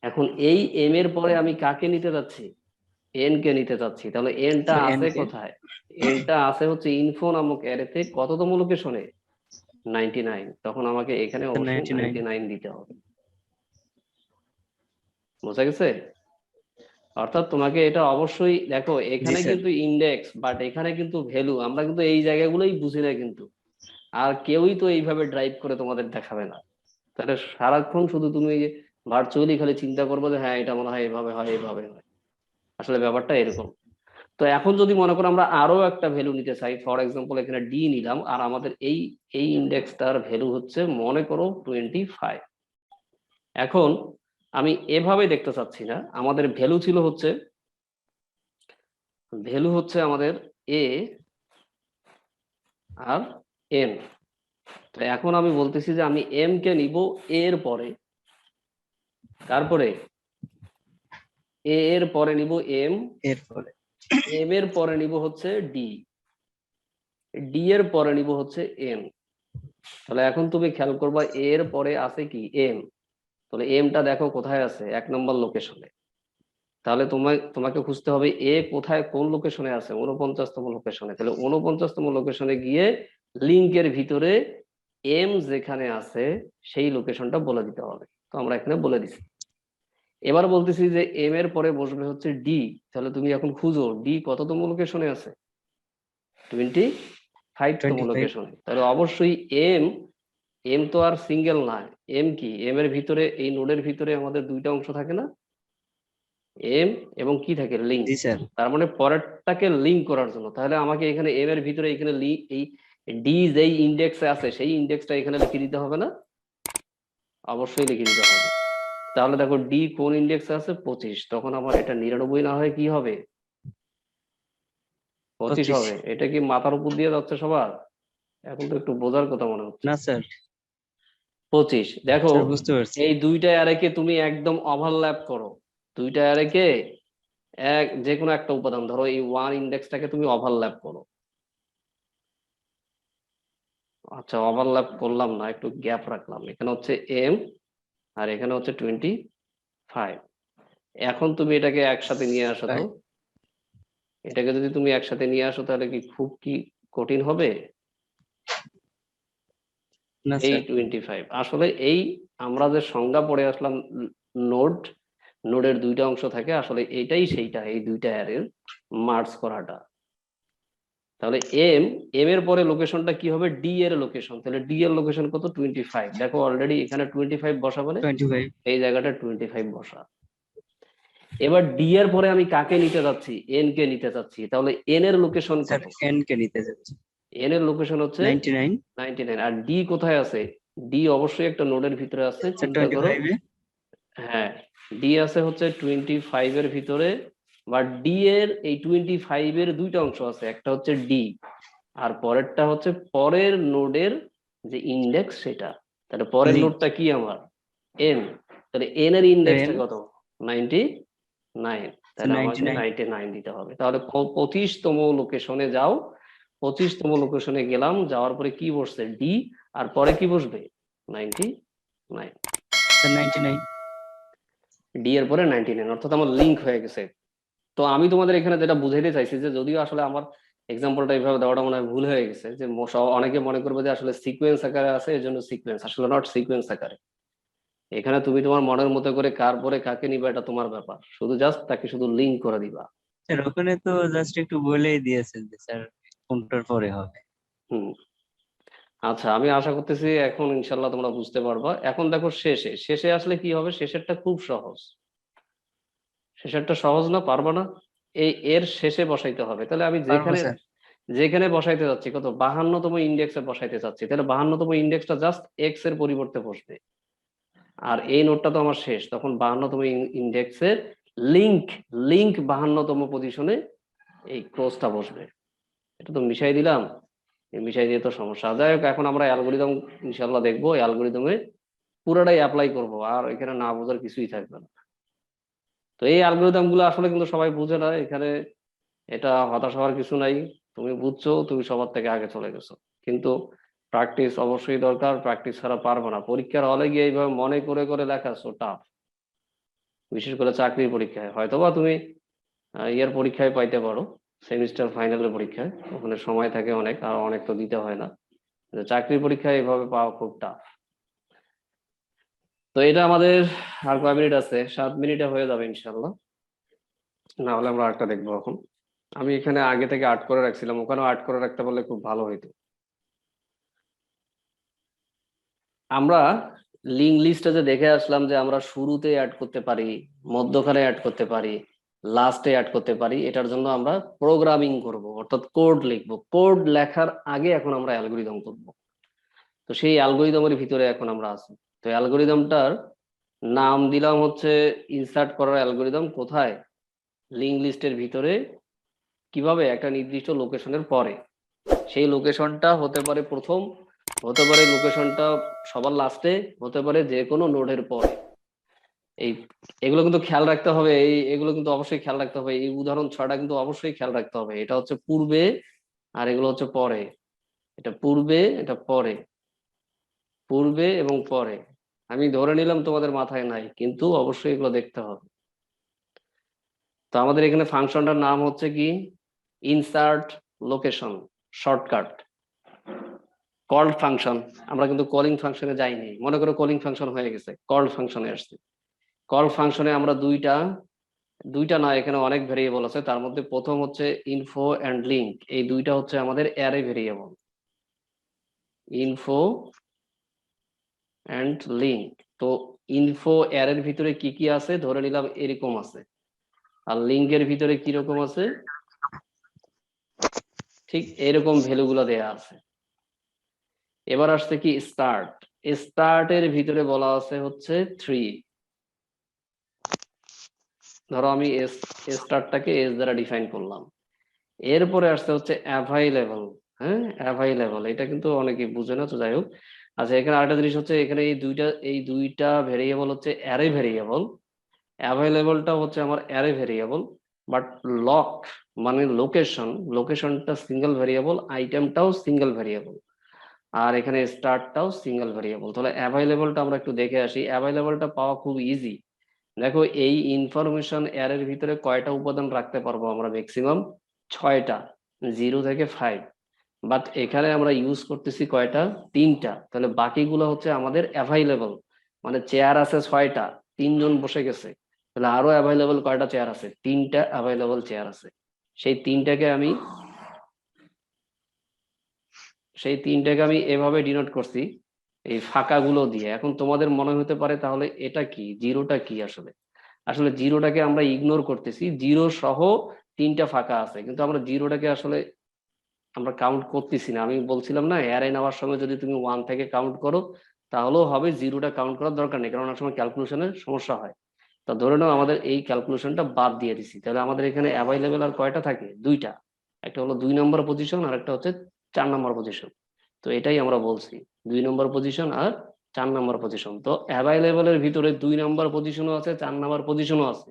Speaker 1: এখন এই এম এর পরে আমি কাকে নিতে যাচ্ছি, এন কে নিতে চাচ্ছি। তাহলে এনটা আছে কোথায়, এনটা আছে হচ্ছে ইনফো নামক অ্যারেতে কততম লোকেশনে, 99। তখন আমাকে এখানে অবশ্যই 99 দিতে হবে। বোঝা গেছে। অর্থাৎ তোমাকে এটা অবশ্যই দেখো, এখানে কিন্তু ইন্ডেক্স, বাট এখানে কিন্তু ভ্যালু। আমরা কিন্তু এই জায়গাগুলোই বুঝি না কিন্তু, আর কেউই তো এইভাবে ড্রাইভ করে তোমাদের দেখাবে না। তাহলে সারাক্ষণ শুধু তুমি এই যে ভার্চুয়ালি খালি চিন্তা করবো যে হ্যাঁ এটা মনে হয় এভাবে হয়, এভাবে হয়। আসলে ব্যাপারটা এরকম। তো এখন যদি মনে করো আমরা আরো একটা ভ্যালু নিতে চাই, ফর এক্সাম্পল এখানে ডি নিলাম, আর আমাদের এই এই ইন্ডেক্সটার ভ্যালু হচ্ছে মনে করো 25। এখন আমি এভাবে দেখতে চাচ্ছি না, আমাদের ভ্যালু হচ্ছে আমাদের এ আর এন। তো এখন আমি বলতেছি যে আমি এম কে নিব এর পরে, তারপরে এ এর পরে নিব এম,
Speaker 3: এরপরে
Speaker 1: এম এর পরে নিব হচ্ছে ডি, ডি এর পরে নিব হচ্ছে এম। তাহলে এখন তুমি খেয়াল করবা এর পরে আছে কি, এম। তাহলে এমটা দেখো কোথায় আছে, 1 নম্বর লোকেশনে। তাহলে তোমাকে খুঁজতে হবে এ কোথায়, কোন লোকেশনে আছে, 49তম লোকেশনে। তাহলে 49তম লোকেশনে গিয়ে লিংকের ভিতরে এম যেখানে আছে সেই লোকেশনটা বলে দিতে হবে। তো আমরা এখানে বলে দিচ্ছি। এবার বলতেছি যে এম এর পরে বসবে হচ্ছে ডি, তাহলে তুমি এখন খুঁজো ডি কততম লোকেশনে আছে, 25তম
Speaker 3: 25
Speaker 1: লোকেশনে। তাহলে অবশ্যই এম, এম তো আর সিঙ্গেল না, এম কি, এম এর ভিতরে এই নোডের ভিতরে আমাদের দুইটা অংশ থাকে না, এম এবং কি থাকে, লিঙ্ক।
Speaker 3: জি স্যার।
Speaker 1: তার মানে পরেরটাকে লিঙ্ক করার জন্য তাহলে আমাকে এখানে এম এর ভিতরে এখানে এই ডি যেই ইন্ডেক্সে আছে সেই ইন্ডেক্সটা এখানে লিখে দিতে হবে না, অবশ্যই লিখে দিতে হবে। তাহলে দেখো ডি কোন ইন্ডেক্সে আছে, 25, তখন আমার এটা 99 না হয় কি হবে, 25
Speaker 3: 25
Speaker 1: হবে। এটা কি মাথার উপর দিয়ে যাচ্ছে সবার? এখন তো একটু বোঝার কথা মনে হচ্ছে।
Speaker 3: না স্যার।
Speaker 1: 25 দেখো,
Speaker 3: স্যার বুঝতে পারছি।
Speaker 1: এই দুইটা অ্যারেকে তুমি একদম ওভারল্যাপ করো, দুইটা অ্যারেকে এক যে কোনো একটা উপাদান ধরো এই ওয়ান ইন্ডেক্সটাকে তুমি ওভারল্যাপ করো। আচ্ছা ওভারল্যাপ করলাম না, একটু গ্যাপ রাখলাম, এখানে হচ্ছে এম আর এখানে হচ্ছে 25। এখন তুমি এটাকে একসাথে নিয়ে আসো তো, এটাকে যদি তুমি একসাথে নিয়ে আসো তাহলে কি খুব কি কঠিন হবে?
Speaker 3: না
Speaker 1: এই
Speaker 3: স্যার।
Speaker 1: 25 আসলে এই আমরা যে সংজ্ঞা পড়ে আসলাম, নোড, নোডের দুইটা অংশ থাকে, আসলে এটাই সেইটা, এই দুইটা অ্যারের মার্জ করাটা। তাহলে এম, এম এর পরে লোকেশনটা কি হবে, ডি এর লোকেশন, তাহলে ডি এর লোকেশন কত, 25। দেখো অলরেডি এখানে 25 বসা বলে
Speaker 3: 25
Speaker 1: এই জায়গাটা 25 বসা। এবার ডি এর পরে আমি কাকে নিতে যাচ্ছি, এন কে নিতে যাচ্ছি, তাহলে এন এর লোকেশন
Speaker 3: স্যার।
Speaker 1: কত,
Speaker 3: এন কে নিতে যাচ্ছি
Speaker 1: এন এর লোকেশন হচ্ছে
Speaker 3: 99
Speaker 1: 99। আর ডি কোথায় আছে, ডি অবশ্যই একটা নোডের ভিতরে আছে,
Speaker 3: স্যার।
Speaker 1: চিন্তা করো।
Speaker 3: 25 এ
Speaker 1: হ্যাঁ, ডি আছে হচ্ছে 25 এর ভিতরে, বা ডি এর এই 25 এর দুইটা অংশ আছে, একটা হচ্ছে ডি আর পরেরটা হচ্ছে পরের নোডের যে ইন্ডেক্স সেটা। তাহলে পরের
Speaker 3: লিংক
Speaker 1: নোডটা কি আমার, এন, তাহলে এন এর ইন্ডেক্সটা
Speaker 3: এন
Speaker 1: কত, 99, তাহলে আমাকে
Speaker 3: 99
Speaker 1: 99 দিতে হবে। তাহলে 25তম লোকেশনে যাও, 25তম লোকেশনে গেলাম, যাওয়ার পরে কি বসছে, ডি আর পরে কি বসবে, 99,
Speaker 3: স্যার। 99
Speaker 1: ডি এর পরে 99, অর্থাৎ আমার লিঙ্ক হয়ে গেছে। তো আমি তোমাদের এখানে যেটা বুঝাইতে চাইছি যে যদিও আসলে আমার এক্সাম্পলটা এইভাবে দেওয়াটা মনে হয় ভুল হয়ে গেছে, যে অনেকে মনে করবে যে আসলে সিকোয়েন্স আকারে আছে এই জন্য সিকোয়েন্স, আসলে নট সিকোয়েন্স আকারে। এখানে তুমি তোমার মনের মতো করে কার পরে কাকে নিবা এটা তোমার ব্যাপার, শুধু জাস্ট তাকে শুধু লিঙ্ক করে দিবা।
Speaker 3: স্যার। ওখানে তো জাস্ট একটু বলেই দিয়েছেন যে স্যার কোনটার পরে হবে।
Speaker 1: হুম, আচ্ছা আমি আশা করতেছি এখন ইনশাল্লাহ তোমরা বুঝতে পারবা। এখন দেখো শেষে, শেষে আসলে কি হবে, শেষেরটা খুব সহজ, শেষেরটা সহজ না, পারবা না? এই এর শেষে বসাইতে হবে, তাহলে আমি
Speaker 3: পারবো
Speaker 1: যেখানে
Speaker 3: স্যার।
Speaker 1: যেখানে বসাইতে যাচ্ছি কত, 52তম ইন্ডেক্সে বসাইতে চাচ্ছি, তাহলে 52তম ইন্ডেক্সটা জাস্ট এক্স এর পরিবর্তে বসবে। আর এই নোটটা তো আমার শেষ, তখন 52তম ইন্ডেক্সের লিঙ্ক, লিঙ্ক 52তম পজিশনে এই ক্রসটা বসবে। এটা তো মিশাই দিলাম, এই মিশাই দিয়ে তো সমস্যা। যাই হোক, এখন আমরা অ্যালগোরিদম ইনশাল্লাহ দেখবো, অ্যালগোরিদমে পুরোটাই অ্যাপ্লাই করব, আর এখানে না বোঝার কিছুই থাকবে না। তো এই অ্যালগোরিদম গুলো আসলে কিন্তু সবাই বুঝে না, এখানে এটা হতাশ হওয়ার কিছু নাই। তুমি বুঝছো, তুমি সবার থেকে আগে চলে গেছো, কিন্তু প্র্যাকটিস অবশ্যই দরকার, প্র্যাকটিস ছাড়া পারবো না। পরীক্ষার হলে গিয়ে এইভাবে মনে করে করে লেখা সো টাফ, বিশেষ করে চাকরির পরীক্ষায়। হয়তোবা তুমি ইয়ার পরীক্ষায় পাইতে পারো, সেমিস্টার ফাইনালের পরীক্ষায়, ওখানে সময় থাকে অনেক, আর অনেক তো দিতে হয় না। কিন্তু চাকরির পরীক্ষায় এইভাবে পাওয়া খুব টাফ। তো এটা আমাদের আর কয় মিনিট আছে, 7 মিনিটে হয়ে যাবে ইনশাল্লাহ, না হলে আমরা আরেকটা দেখবো এখন। আমি এখানে আগে থেকে আর্ট করে রাখছিলাম, ওখানেও আর্ট করে রাখতে পারলে খুব ভালো হইতো। আমরা লিঙ্ক লিস্টে যে দেখে আসলাম যে আমরা শুরুতে অ্যাড করতে পারি, মধ্যখানে অ্যাড করতে পারি, লাস্টে অ্যাড করতে পারি, এটার জন্য আমরা প্রোগ্রামিং করব, অর্থাৎ কোড লিখবো। কোড লেখার আগে এখন আমরা অ্যালগোরিদম করব। তো সেই অ্যালগোরিদমের ভিতরে এখন আমরা আছি। তো অ্যালগোরিদমটার নাম দিলাম হচ্ছে ইনসার্ট করার অ্যালগোরিদম। কোথায়, লিঙ্ক লিস্টের ভিতরে, কিভাবে, একটা নির্দিষ্ট লোকেশনের পরে। সেই লোকেশনটা হতে পারে প্রথম, হতে পারে লোকেশনটা সবার লাস্টে, হতে পারে যে কোনো নোডের পরে। এই এগুলো কিন্তু খেয়াল রাখতে হবে, এগুলো কিন্তু অবশ্যই খেয়াল রাখতে হবে। এই উদাহরণ 6টা কিন্তু অবশ্যই খেয়াল রাখতে হবে। এটা হচ্ছে পূর্বে আর এগুলো হচ্ছে পরে, এটা পূর্বে এটা পরে, পূর্বে এবং পরে। আমি ধরে নিলাম তোমাদের মাথায় নাই, কিন্তু অবশ্যই এগুলো দেখতে হবে। তো আমাদের এখানে ফাংশনটার নাম হচ্ছে কি, insert location, shortcut. Called function, আমরা কিন্তু কলিং ফাংশনে যাইনি, মনে করো কলিং ফাংশন হয়ে গেছে, কল্ড ফাংশনে আসছে। কল ফাংশনে আমরা দুইটা না, এখানে অনেক ভেরিয়েবল আছে, তার মধ্যে প্রথম হচ্ছে ইনফো এন্ড লিঙ্ক, এই দুইটা হচ্ছে আমাদের array variable. Info and link, তো ইনফো অ্যারের ভিতরে কি কি আছে ধরে নিলাম এরকম আছে, আর লিঙ্কের ভিতরে কিরকম আছে ঠিক এরকম ভ্যালুগুলো দেয়া আছে। এবার আসছে কি স্টার্ট, স্টার্টের ভিতরে বলা আছে হচ্ছে 3, ধরো আমি স্টার্টটাকে এস দ্বারা ডিফাইন করলাম। এরপরে আসতে হচ্ছে অ্যাভাইলেবল, হ্যাঁ অ্যাভাইলেবল, এটা কিন্তু অনেকে বুঝে না, তো যাই হোক। আচ্ছা, এখানে আরেকটা জিনিস হচ্ছে, এখানে এই দুইটা ভেরিয়েবল হচ্ছে অ্যারে ভেরিয়েবল, অ্যাভাইলেবলটা হচ্ছে আমার অ্যারে ভেরিয়েবল, বাট লক মানে লোকেশনটা সিঙ্গেল ভেরিয়েবল, আইটেমটাও সিঙ্গেল ভেরিয়েবল, আর এখানে স্টার্টটাও সিঙ্গেল ভেরিয়েবল। তাহলে অ্যাভাইলেবলটা আমরা একটু দেখে আসি, অ্যাভাইলেবলটা পাওয়া খুব ইজি। দেখো এই ইনফরমেশন অ্যারের ভিতরে কয়টা উপাদান রাখতে পারবো আমরা, ম্যাক্সিমাম 6টা, 0 থেকে 5, বাট এখানে আমরা ইউজ করতেছি কয়টা, 3টা, তাহলে বাকিগুলো হচ্ছে আমাদের অ্যাভাইলেবল। মানে চেয়ার আছে 6টা, 3জন বসে গেছে, তাহলে আরো অ্যাভাইলেবল কয়টা চেয়ার আছে, 3টা অ্যাভাইলেবল চেয়ার আছে। সেই তিনটাকে আমি এভাবে ডিনোট করছি এই ফাঁকাগুলো দিয়ে। এখন তোমাদের মনে হতে পারে তাহলে এটা কি, জিরোটা কি, আসলে আসলে জিরোটাকে আমরা ইগনোর করতেছি, জিরো সহ 3টা ফাঁকা আছে, কিন্তু আমরা জিরোটাকে আসলে আমরা কাউন্ট করতেছি না। আমি বলছিলাম না অ্যারে নেওয়ার সময় যদি তুমি 1 থেকে কাউন্ট করো তাহলেও হবে, জিরোটা কাউন্ট করার দরকার নেই, কারণ অনেক সময় ক্যালকুলেশনের সমস্যা হয়। তো ধরে নাও আমাদের এই ক্যালকুলেশনটা বাদ দিয়ে দিছি, তাহলে আমাদের এখানে অ্যাভাইলেবল আর কয়টা থাকে, 2টা, একটা হলো 2 নম্বর পজিশন আর একটা হচ্ছে 4 নম্বর পজিশন। তো এটাই আমরা বলছি, 2 নম্বর পজিশন আর 4 নম্বর পজিশন। তো অ্যাভাইলেবলের ভিতরে 2 নম্বর পজিশনও আছে, 4 নম্বর পজিশনও আছে।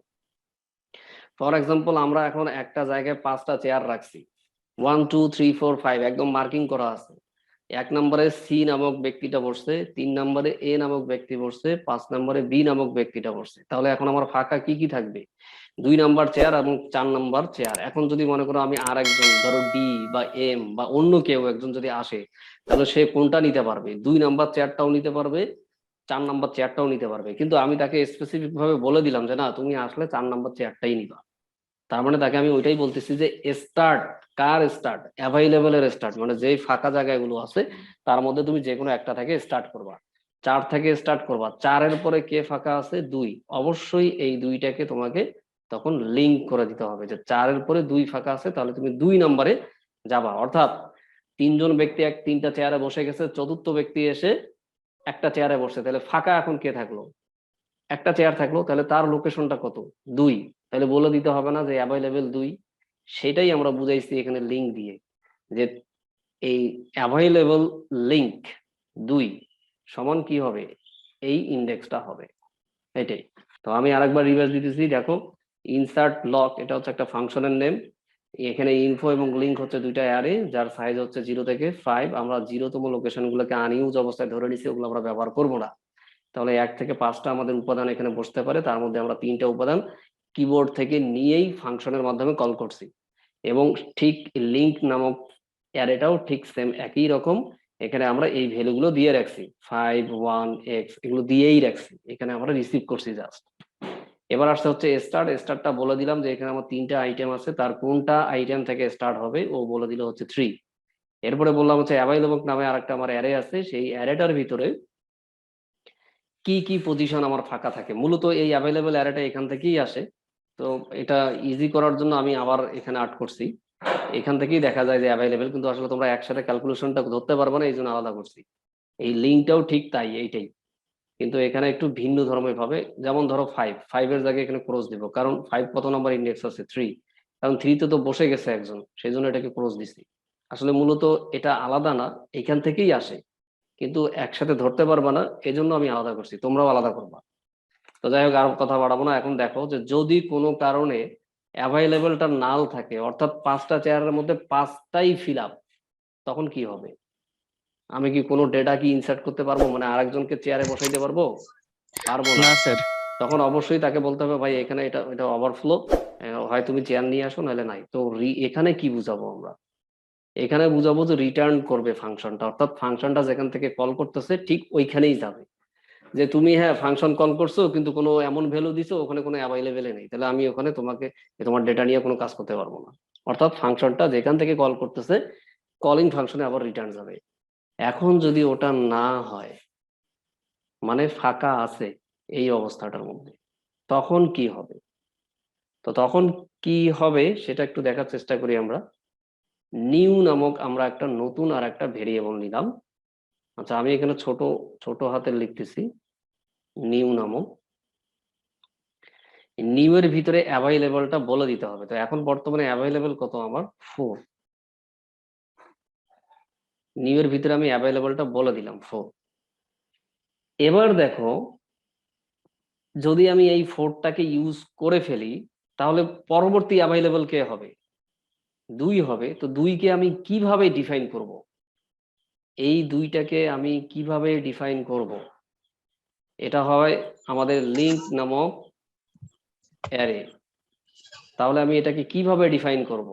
Speaker 1: ফর এক্সাম্পল আমরা এখন একটা জায়গায় 5টা চেয়ার রাখছি, 1 2 3 4 5 একদম মার্কিং করা আছে। 1 নম্বরে সি নামক ব্যক্তিটা বসছে, 3 নম্বরে এ নামক ব্যক্তি বসছে, 5 নম্বরে বি নামক ব্যক্তিটা বসছে। তাহলে এখন আমার ফাঁকা কি কি থাকবে, 2 নাম্বার চেয়ার এবং 4 নাম্বার চেয়ার। এখন যদি মনে করো আমি আর একজন, ধরো ডি বা এম বা অন্য কেউ একজন যদি আসে, তাহলে সে কোনটা নিতে পারবে, 2 নাম্বার চেয়ারটাও নিতে পারবে, 4 নাম্বার চেয়ারটাও নিতে পারবে। কিন্তু আমি তাকে স্পেসিফিক ভাবে বলে দিলাম যে না, তুমি আসলে 4 নাম্বার চেয়ারটাই নিবা। তার মানে তাকে আমি ওইটাই বলতেছি যে স্টার্ট, কার স্টার্ট, অ্যাভাইলেবলের স্টার্ট, মানে যেই ফাঁকা জায়গাগুলো আছে তার মধ্যে তুমি যে কোনো একটা থেকে স্টার্ট করবা, 4 থেকে স্টার্ট করবা, 4-এর পরে কে ফাঁকা আছে, 2, অবশ্যই এই দুইটাকে তোমাকে তখন লিঙ্ক করে দিতে হবে, যে 4-এর পরে 2 ফাঁকা আছে, তাহলে তুমি 2 নম্বরে যাবা। অর্থাৎ 3জন ব্যক্তি 3টা চেয়ারে বসে গেছে, চতুর্থ ব্যক্তি এসে একটা চেয়ারে বসে, তাহলে ফাঁকা এখন কে থাকলো, একটা চেয়ার থাকলো, তাহলে তার লোকেশনটা কত, 2, তাহলে বলে দিতে হবে না যে অ্যাভাইলেবল 2। সেটাই আমরা বুঝাইছি এখানে লিঙ্ক দিয়ে, যে এই অ্যাভাইলেবল লিঙ্ক 2 সমান কি হবে, এই ইন্ডেক্সটা হবে, এটাই। তো আমি আরেকবার রিভাইজ দিতেছি, দেখো ইনসার্ট লক এটা হচ্ছে একটা ফাংশনের নেম, এখানে ইনফো এবং লিঙ্ক হচ্ছে দুইটা অ্যারে যার সাইজ হচ্ছে 0 থেকে 5। আমরা 0তম লোকেশন গুলোকে আনইউজ অবস্থায় ধরে নিছি, ওগুলো আমরা ব্যবহার করবো না। তাহলে 1 থেকে 5টা আমাদের উপাদান এখানে বসতে পারে, তার মধ্যে আমরা 3টা উপাদান কিবোর্ড থেকে নিয়েই ফাংশনের মাধ্যমে কল করছি। এবং ঠিক লিঙ্ক নামক অ্যারেটাও ঠিক সেম একই রকম, এখানে আমরা এই ভ্যালুগুলো দিয়ে রাখছি 5 1 x, এগুলো দিয়েই রাখছি, এখানে আমরা রিসিভ করছি জাস্ট। এবার আসতে হচ্ছে স্টার্টটা বলে দিলাম যে এখানে আমার 3টা আইটেম আছে, তার কোনটা আইটেম থেকে স্টার্ট হবে ও বলে দিল হচ্ছে 3। এরপরে বললাম হচ্ছে অ্যাভাইলেবল নামে আরেকটা আমার অ্যারে আছে, সেই অ্যারেটার ভিতরে কি কি পজিশন আমার ফাঁকা থাকে, মূলত এই অ্যাভেলেবল অ্যারেটা এখান থেকেই আসে। তো এটা ইজি করার জন্য আমি আবার এখানে আর্ট করছি, এখান থেকেই দেখা যায় যে অ্যাভেলেবেল, কিন্তু আসলে তোমরা একসাথে ক্যালকুলেশনটা ধরতে পারবে না, এই জন্য আলাদা করছি। এই লিঙ্কটাও ঠিক তাই, এইটাই, কিন্তু এখানে একটু ভিন্ন ধর্মের ভাবে। যেমন ধরো 5 এর জায়গায় এখানে ক্রস দিব, কারণ 5 কত নম্বর ইন্ডেক্স আছে, 3, কারণ 3তে তো বসে গেছে একজন, সেই জন্য এটাকে ক্রস দিছি। আসলে মূলত এটা আলাদা না, এখান থেকেই আসে, কিন্তু একসাথে ধরতে পারবা না, এজন্য আমি আলাদা করছি, তোমরাও আলাদা করবা। তো যাই হোক, আর কথা বাড়াবো না। এখন দেখো যে যদি কোনো কারণে অ্যাভাইলেবলটা নাল থাকে, অর্থাৎ 5টা চেয়ারের মধ্যে 5টাই ফিল আপ, তখন কি হবে, আমি কি কোনো ডেটা কি ইনসার্ট করতে পারবো, মানে আরেকজনকে চেয়ারে বসাইতে পারবো, পারবো না।
Speaker 3: না স্যার।
Speaker 1: তখন অবশ্যই তাকে বলতে হবে ভাই এখানে এটা এটা ওভারফ্লো, হয় তুমি চেয়ার নিয়ে আসো নাহলে নাই। তো এখানে কি বুঝাবো আমরা, এখানে বুঝাবো যে রিটার্ন করবে ফাংশনটা, অর্থাৎ ফাংশনটা যেখান থেকে কল করতেছে ঠিক ওইখানেই যাবে। যে তুমি হ্যাঁ ফাংশন কল করছো কিন্তু কোনো এমন ভ্যালু দিছো ওখানে কোনো অ্যাভাইলেবল নেই, তাহলে আমি ওখানে তোমাকে তোমার ডেটা নিয়ে কোনো কাজ করতে পারবো না। অর্থাৎ ফাংশনটা যেখান থেকে কল করতেছে কলিং ফাংশনে আবার রিটার্ন যাবে। এখন যদি ওটা না হয়, মানে ফাঁকা আছে এই অবস্থাটার মধ্যে, তখন কি হবে? তো তখন কি হবে সেটা একটু দেখার চেষ্টা করি আমরা। নিউ নামক আমরা একটা নতুন আর একটা ভেরিয়েবল নিলাম। আচ্ছা আমি এখানে ছোট ছোট হাতের লিখতেছি, নিউ নামক। নিউ এর ভিতরে অ্যাভাইলেবলটা বলে দিতে হবে। তো এখন বর্তমানে অ্যাভাইলেবল কত আমার 4। নিউ এর ভিতরে আমি অ্যাভাইলেবলটা বলে দিলাম 4। এবার দেখো যদি আমি এই 4টাকে ইউজ করে ফেলি তাহলে পরবর্তী অ্যাভাইলেবল কে হবে? 2 হবে। তো 2কে আমি কিভাবে ডিফাইন করব? এই 2টাকে আমি কিভাবে ডিফাইন করব? এটা হয় আমাদের লিংক নামক অ্যারে। তাহলে আমি এটাকে কিভাবে ডিফাইন করব?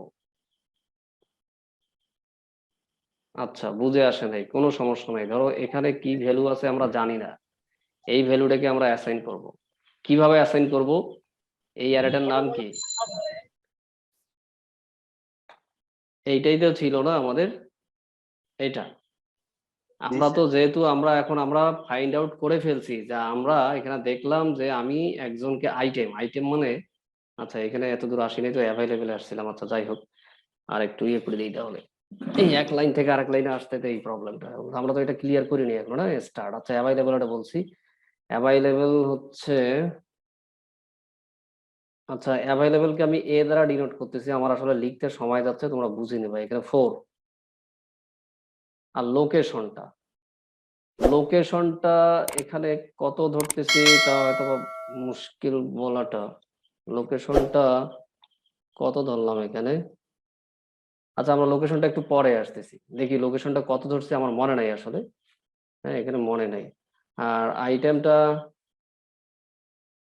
Speaker 1: আচ্ছা বুঝে আসে নাই, কোনো সমস্যা নাই। ধরো এখানে কি ভ্যালু আছে আমরা জানি না, এই ভ্যালুটাকে আমরা অ্যাসাইন করব। কিভাবে অ্যাসাইন করব? এই অ্যারেটার নাম কি? এইটাই তো ছিল না আমাদের, এটা। আমরা তো যেহেতু আমরা ফাইন্ড আউট করে ফেলছি যে আমরা এখানে দেখলাম যে আমি একজনকে আইটেম আইটেম মানে, আচ্ছা এখানে এত দূর আসিনি তো অ্যাভাইলেবল আসছিলাম। আচ্ছা যাই হোক, আর একটু ইয়ে করে দিই তাহলে। এই এক লাইন থেকে আরেক লাইনে আসতে তো এই প্রবলেমটা, আমরা তো এটা ক্লিয়ার করিনি এখন না স্টার্ট। আচ্ছা অ্যাভাইলেবল এটা বলছি, অ্যাভাইলেবল হচ্ছে, আচ্ছা অ্যাভাইলেবলকে আমি এ দ্বারা ডিনোট করতেছি, আমার আসলে লিখতে সময় যাচ্ছে, তোমরা বুঝে নেবে। এখানে 4। আর লোকেশনটা, লোকেশনটা এখানে কত ধরতেছি তা হয়তো বা মুশকিল বলাটা। লোকেশনটা কত ধরলাম এখানে? আচ্ছা আমরা লোকেশনটা একটু পরে আসতেছি, দেখি লোকেশনটা কত ধরছি, আমার মনে নাই আসলে। হ্যাঁ এখানে মনে নাই। আর আইটেমটা,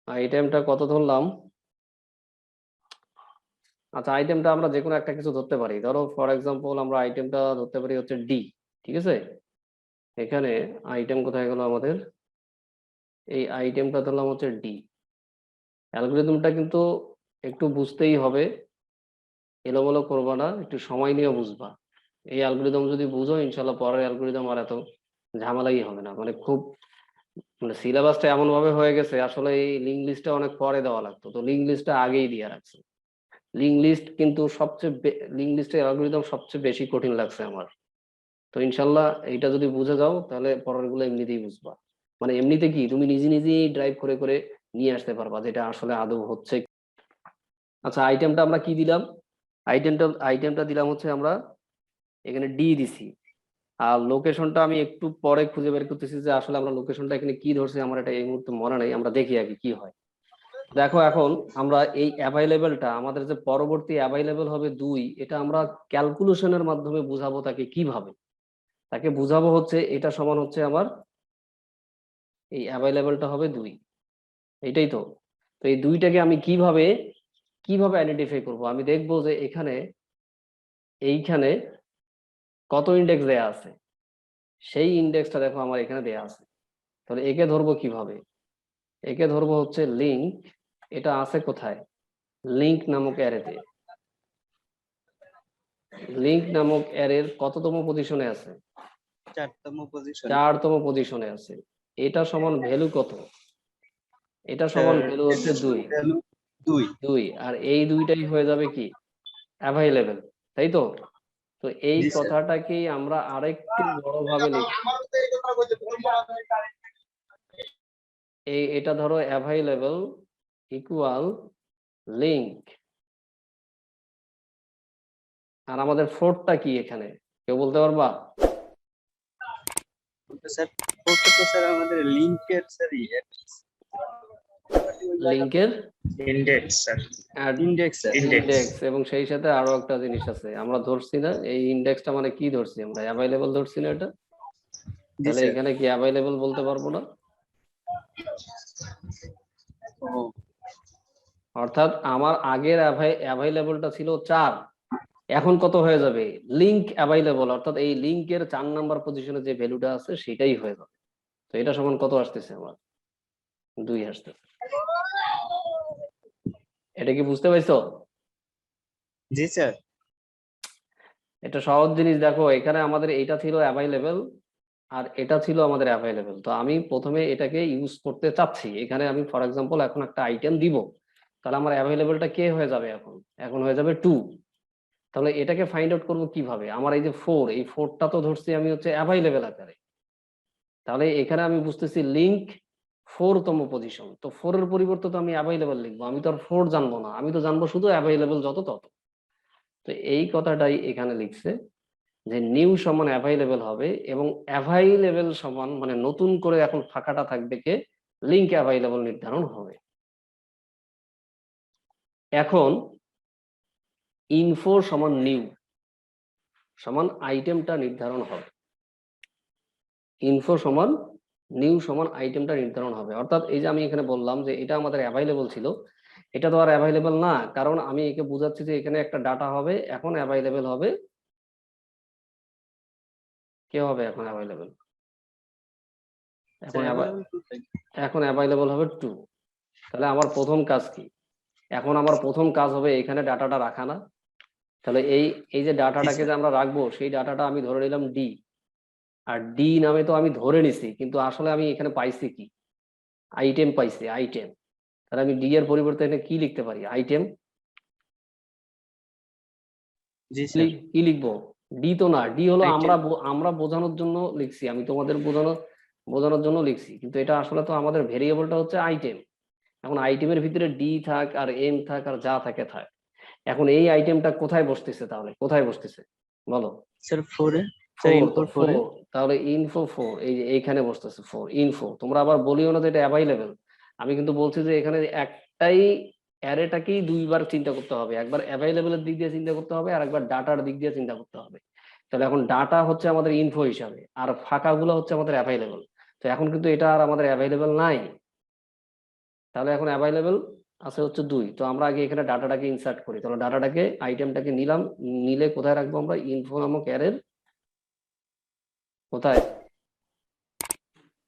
Speaker 1: আইটেমটা কত ধরলাম? আচ্ছা আইটেমটা আমরা যে কোনো একটা কিছু ধরতে পারি। ধরো ফর এক্সাম্পল আমরা আইটেমটা ধরতে পারি হচ্ছে ডি। ঠিক আছে, এখানে আইটেম কোথায় গেল আমাদের? এই আইটেমটা ধরলাম হচ্ছে ডি। অ্যালগোরিদমটা কিন্তু একটু বুঝতেই হবে, এলোমেলো করবা না, একটু সময় নিয়ে বুঝবা। এই অ্যালগোরিদম যদি বুঝো ইনশাল্লাহ পরের অ্যালগোরিদম আর এত ঝামেলাই হবে না। মানে খুব, মানে সিলেবাসটা এমন ভাবে হয়ে গেছে, আসলে এই লিঙ্ক লিস্টটা অনেক পরে দেওয়া লাগতো, তো লিঙ্ক লিস্টটা আগেই দিয়ে রাখছে। লিঙ্ক লিস্ট কিন্তু লিঙ্ক লিস্টের অ্যালগোরিদম সবচেয়ে বেশি কঠিন লাগছে আমার। তো ইনশাল্লাহ এইটা যদি বুঝে যাও তাহলে পরের গুলো এমনিতেই বুঝবা। মানে এমনিতে কি তুমি নিজে নিজেই ড্রাইভ করে করে নিয়ে আসতে পারবা যেটা আসলে আদৌ হচ্ছে। আচ্ছা আইটেমটা আমরা কি দিলাম? আইটেমটা দিলাম হচ্ছে আমরা এখানে ডি দিছি। আর লোকেশনটা আমি একটু পরে খুঁজে বের করতেছি যে আসলে আমরা লোকেশনটা এখানে কি ধরছি, আমার এটা এই মুহূর্তে মনে নেই, আমরা দেখি আগে কি হয়। দেখো এখন আমরা এই অ্যাভাইলেবলটা, আমাদের যে পরবর্তী অ্যাভাইলেবল হবে 2, এটা আমরা ক্যালকুলেশনের মাধ্যমে বুঝাবো তাকে কিভাবে। তাকে বুঝাবো হচ্ছে এটা সমান হচ্ছে আমার, এই অ্যাভাইলেবলটা হবে 2, এইটাই তো। তো এই 2টাকে আমি কিভাবে কিভাবে আইডেন্টিফাই করব? আমি দেখবো যে এখানে এইখানে কত ইন্ডেক্স দেয়া আছে, সেই ইন্ডেক্সটা দেখো আমার এখানে দেয়া আছে। তাহলে একে ধরবো কিভাবে? একে ধরবো হচ্ছে লিঙ্ক, এটা আছে কোথায়? লিঙ্ক নামক অ্যারেতে। লিঙ্ক নামক অ্যারের কততম পজিশনে আছে?
Speaker 3: 4তম পজিশন।
Speaker 1: 4তম পজিশনে আছে। এটা সমান ভ্যালু কত? এটা সমান ভ্যালু হচ্ছে 2।
Speaker 3: 2।
Speaker 1: 2 আর এই 2টাই হয়ে যাবে কি? অ্যাভাইলেবল, তাই তো? তো এই
Speaker 3: জি স্যার।
Speaker 1: কথাটাকেই আমরা আরেকটু বড়ভাবে লিখি। এটা ধরো অ্যাভাইলেবল ইকুয়াল লিঙ্ক। আর আমাদের ফোর্থটা কি এখানে, কেউ বলতে পারবা?
Speaker 3: স্যার ওটা তো স্যার আমাদের লিংকের স্যার
Speaker 1: লিঙ্কের
Speaker 2: index sir.
Speaker 3: Index sir.
Speaker 1: Index, এবং সেই সাথে আরো একটা জিনিস আছে আমরা ধরছি না, এই ইন্ডেক্সটা মানে কি ধরছি আমরা? অ্যাভাইলেবল ধরছি না এটা?
Speaker 3: জি
Speaker 1: তাহলে
Speaker 3: স্যার।
Speaker 1: এখানে কি অ্যাভাইলেবল বলতে পারবো না?
Speaker 3: ও
Speaker 1: অর্থাৎ আমার আগের অ্যাভাইলেবলটা ছিল 4, এখন কত হয়ে যাবে, লিঙ্ক অ্যাভাইলেবল, অর্থাৎ এই লিঙ্কের 4 নাম্বার পজিশনে যে ভ্যালুটা আছে সেটাই হয়ে যাবে। তো এটা সমান কত আসতেছে আমার, 2 আসতেছে। এটা কি বুঝতে পারছো?
Speaker 3: জি স্যার।
Speaker 1: এটা সহজ জিনিস। দেখো এখানে আমাদের এইটা ছিল অ্যাভাইলেবল আর এটা ছিল আমাদের অ্যাভাইলেবল। তো আমি প্রথমে এটাকে ইউজ করতে চাচ্ছি, এখানে আমি ফর এক্সাম্পল এখন একটা আইটেম দিব, তাহলে আমার অ্যাভাইলেবলটা কে হয়ে যাবে, এখন এখন হয়ে যাবে 2। তাহলে এটাকে ফাইন্ড আউট করবো কিভাবে, আমার এই যে 4, এই 4টা তো ধরছি আমি হচ্ছে অ্যাভাইলেবল আকারে। তাহলে এখানে আমি বুঝতেছি লিঙ্ক 4তম পজিশন, তো 4 এর পরিবর্তে তো আমি অ্যাভাইলেবল লিখবো, আমি তো আর 4 জানবো না, আমি তো জানবো শুধু অ্যাভাইলেবল যত তত। তো এই কথাটাই এখানে লিখছে যে নিউ সমান অ্যাভাইলেবল হবে, এবং অ্যাভাইলেবল সমান মানে নতুন করে এখন ফাঁকাটা থাকবে কে, লিঙ্ক অ্যাভাইলেবল নির্ধারণ হবে। এখন ইনফো সমান নিউ সমান আইটেমটা নির্ধারণ হবে, ইনফো সমান নিউ সমান আইটেমটা নির্ধারণ হবে। অর্থাৎ এই যে আমি এখানে বললাম যে এটা আমাদের অ্যাভাইলেবল ছিল, এটা তো আর অ্যাভাইলেবল না, কারণ আমি একে বোঝাচ্ছি যে এখানে একটা ডাটা হবে, এখন অ্যাভাইলেবল হবে কে হবে, এখন অ্যাভাইলেবল, এখন এখন অ্যাভাইলেবল হবে 2। তাহলে আমার প্রথম কাজ কি, এখন আমার প্রথম কাজ হবে এখানে ডাটাটা রাখা না। তাহলে এই এই যে ডাটাটাকে যে আমরা রাখবো সেই ডাটাটা আমি ধরে নিলাম ডি, আর ডি নামে তো আমি ধরে নিছি, কিন্তু আসলে আমি এখানে পাইছি কি, আইটেম পাইছি, আইটেম। তাহলে আমি ডি এর পরিবর্তে এখানে কি লিখতে পারি, আইটেম।
Speaker 3: জি স্যার।
Speaker 1: কি লিখবো, ডি তো না, ডি হলো
Speaker 3: Item.
Speaker 1: আমরা বোঝানোর জন্য লিখছি, আমি তোমাদের বোঝানোর জন্য লিখছি, কিন্তু এটা আসলে তো আমাদের ভেরিয়েবলটা হচ্ছে আইটেম। এখন আইটেমের ভিতরে ডি থাক আর এম থাক আর যা থাকে থাক, এখন এই আইটেমটা কোথায় বসতেছে, তাহলে কোথায় বসতেছে বলো,
Speaker 3: স্যার 4 এ, স্যার
Speaker 1: 4,
Speaker 3: ইনফো
Speaker 1: তো
Speaker 3: 4 এ।
Speaker 1: 4, তাহলে ইনফো 4 এই যে এইখানে বসতেছে 4 ইনফো। তোমরা আবার বলিও না যে এটা অ্যাভাইলেবল, আমি কিন্তু বলছি যে এখানে একটাই অ্যারেটাকেই দুইবার চিন্তা করতে হবে, একবার অ্যাভাইলেবলের দিক দিয়ে চিন্তা করতে হবে আর একবার ডাটার দিক দিয়ে চিন্তা করতে হবে। তাহলে এখন ডাটা হচ্ছে আমাদের ইনফো হিসাবে আর ফাঁকাগুলো হচ্ছে আমাদের অ্যাভাইলেবল। তো এখন কিন্তু এটা আর আমাদের অ্যাভাইলেবল নাই, তাহলে এখন অ্যাভাইলেবল আছে হচ্ছে 2। তো আমরা আগে এখানে ডাটাটাকে ইনসার্ট করি, তাহলে ডাটাটাকে আইটেমটাকে নিলাম, নিলে কোথায় রাখবো আমরা, ইনফো নামক অ্যারের কোথায়,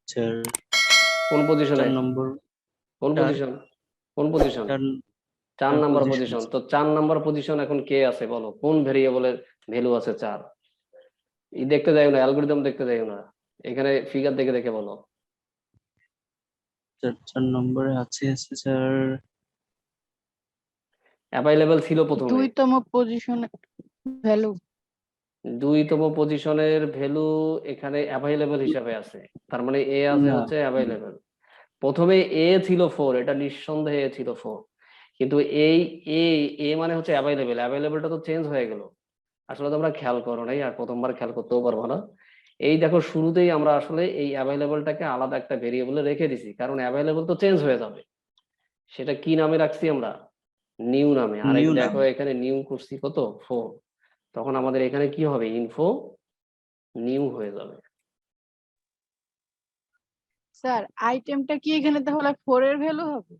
Speaker 3: স্যার
Speaker 1: কোন পজিশনে,
Speaker 3: 4 নম্বর।
Speaker 1: কোন
Speaker 3: চার
Speaker 1: পজিশন, কোন পজিশন,
Speaker 3: 4
Speaker 1: 4 নাম্বার
Speaker 3: পজিশন।
Speaker 1: পজিশন। তো 4 নাম্বার পজিশন এখন কে আছে বলো, কোন ভেরিয়েবলের ভ্যালু আছে 4, ই দেখতে যাই না, অ্যালগরিদম দেখতে যাই না, এখানে ফিগার দেখে দেখে বলো।
Speaker 3: 4 নম্বরে আছে স্যার।
Speaker 1: অ্যাভাইলেবল ছিল প্রথমে,
Speaker 4: 2তম পজিশন ভ্যালু।
Speaker 1: 2তম পজিশনের ভ্যালু এখানে অ্যাভাইলেবল হিসাবে আছে, তার মানে এ আছে
Speaker 3: না।
Speaker 1: হচ্ছে অ্যাভাইলেবল। প্রথমে এ ছিল 4, এটা নিঃসন্দেহে এ ছিল 4, কিন্তু এই এ এ মানে হচ্ছে অ্যাভাইলেবল, অ্যাভাইলেবলটা তো চেঞ্জ হয়ে গেল। আসলে তোমরা খেয়াল করো নাই আর প্রথমবার খেয়াল করতেও পারবো না। এই দেখো শুরুতেই আমরা আসলে এই অ্যাভাইলেবলটাকে আলাদা একটা ভেরিয়েবলে রেখে দিছি, কারণ অ্যাভাইলেবল তো চেঞ্জ হয়ে যাবে। সেটা কি নামে রাখছি আমরা, নিউ নামে। আর এই
Speaker 3: নিউ নাম।
Speaker 1: দেখো এখানে নিউ করছি কত 4, তখন আমাদের এখানে কি হবে, ইনফো নিউ হয়ে যাবে।
Speaker 4: স্যার আইটেমটা কি এখানে তাহলে 4 এর ভ্যালু হবে?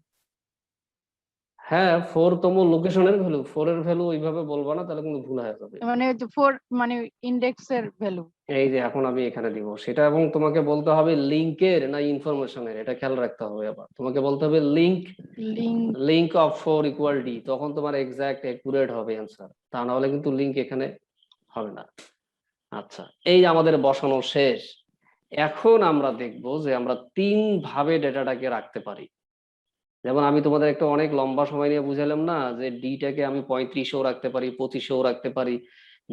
Speaker 1: হ্যাঁ, 4তম লোকেশনের ভ্যালু, 4 এর ভ্যালু ওইভাবে বলবো না, তাহলে কিন্তু ভুল হয়ে যাবে।
Speaker 4: মানে 4 মানে ইন্ডেক্সের ভ্যালু।
Speaker 1: এই যে এখন আমি এখানে দিব সেটা, এবং তোমাকে বলতে হবে লিংকের না ইনফরমেশনের, এটা খেয়াল রাখতে হবে। আবার তোমাকে বলতে হবে link,
Speaker 4: link.
Speaker 1: Link of 4 equal D, তখন তোমার এক্সাক্ট একুরেট হবে অ্যান্সার, তা না হলে কিন্তু লিংক এখানে হবে না। আচ্ছা, এই আমাদের বসানো শেষ। এখন আমরা দেখব যে আমরা 3 ভাবে ডেটাটাকে রাখতে পারি। যেমন আমি তোমাদের একটা অনেক লম্বা সময় নিয়ে বুঝালাম না যে ডিটাকে আমি 35-এও রাখতে পারি, 25-এও রাখতে পারি,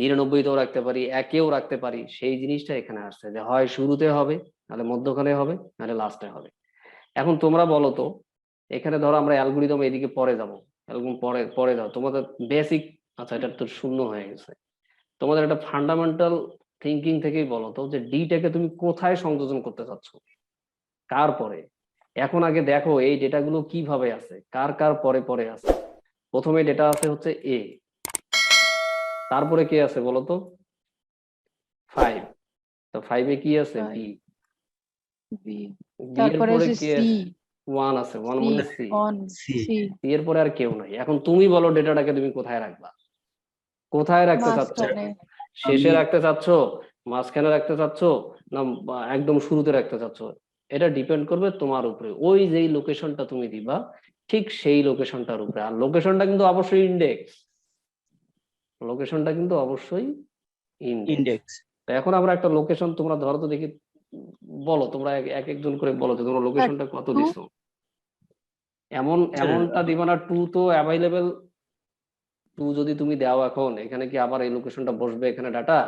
Speaker 1: 99-তেও রাখতে পারি, 1-এও রাখতে পারি। সেই জিনিসটা এখানে আসছে যে হয় শুরুতে হবে, নাহলে মধ্যখানে হবে, নাহলে লাস্টে হবে। এখন তোমরা বলো তো, এখানে ধরো আমরা অ্যালগরিদম এদিকে পরে যাবো, এরকম পরে পরে যাও তোমাদের বেসিক। আচ্ছা, এটা তো শূন্য হয়ে গেছে। তোমাদের একটা ফান্ডামেন্টাল থিঙ্কিং থেকেই বলো তো যে ডিটাকে তুমি কোথায় সংযোজন করতে চাচ্ছ, কার পরে। এখন আগে দেখো এই ডেটাগুলো কিভাবে আছে, কার কার পরে পরে আছে। প্রথমে ডেটা আছে হচ্ছে এ, তারপরে কে আছে বলো তো, 5। তো 5-এ কি আছে, বি।
Speaker 4: বি।
Speaker 1: বি এর
Speaker 4: তারপরে
Speaker 1: পরে
Speaker 4: আছে
Speaker 1: কে
Speaker 4: সি।
Speaker 1: আছে, 1 আছে, 1
Speaker 4: সি
Speaker 1: মানে C.
Speaker 4: On
Speaker 3: C.
Speaker 4: C.
Speaker 1: C এর পরে আর কেউ নাই। এখন তুমি বলো ডেটাটাকে তুমি কোথায় রাখবা। কোথায় রাখতে চাচ্ছ?
Speaker 4: মাঝখানে
Speaker 1: শেষে রাখতে চাচ্ছ, মাঝখানে রাখতে চাচ্ছ, না একদম শুরুতে রাখতে চাচ্ছ? এটা ডিপেন্ড করবে তোমার উপরে। ওই যেই লোকেশনটা তুমি দিবা ঠিক সেই লোকেশনটার উপরে। আর লোকেশনটা কিন্তু অবশ্যই ইন্ডেক্স, লোকেশনটা কিন্তু অবশ্যই ইন্ডেক্স।
Speaker 3: ইন্ডেক্স
Speaker 1: তো এখন আমরা একটা লোকেশন, তোমরা ধরো তো দেখি, বলো তোমরা এক একজন করে বলো যে তোমরা লোকেশনটা কত
Speaker 4: two।
Speaker 1: দিছো। এমনটা দিবা না 2 তো অ্যাভাইলেবল। 2 যদি তুমি দাও এখন এখানে কি আবার এই লোকেশনটা বসবে এখানে ডাটা?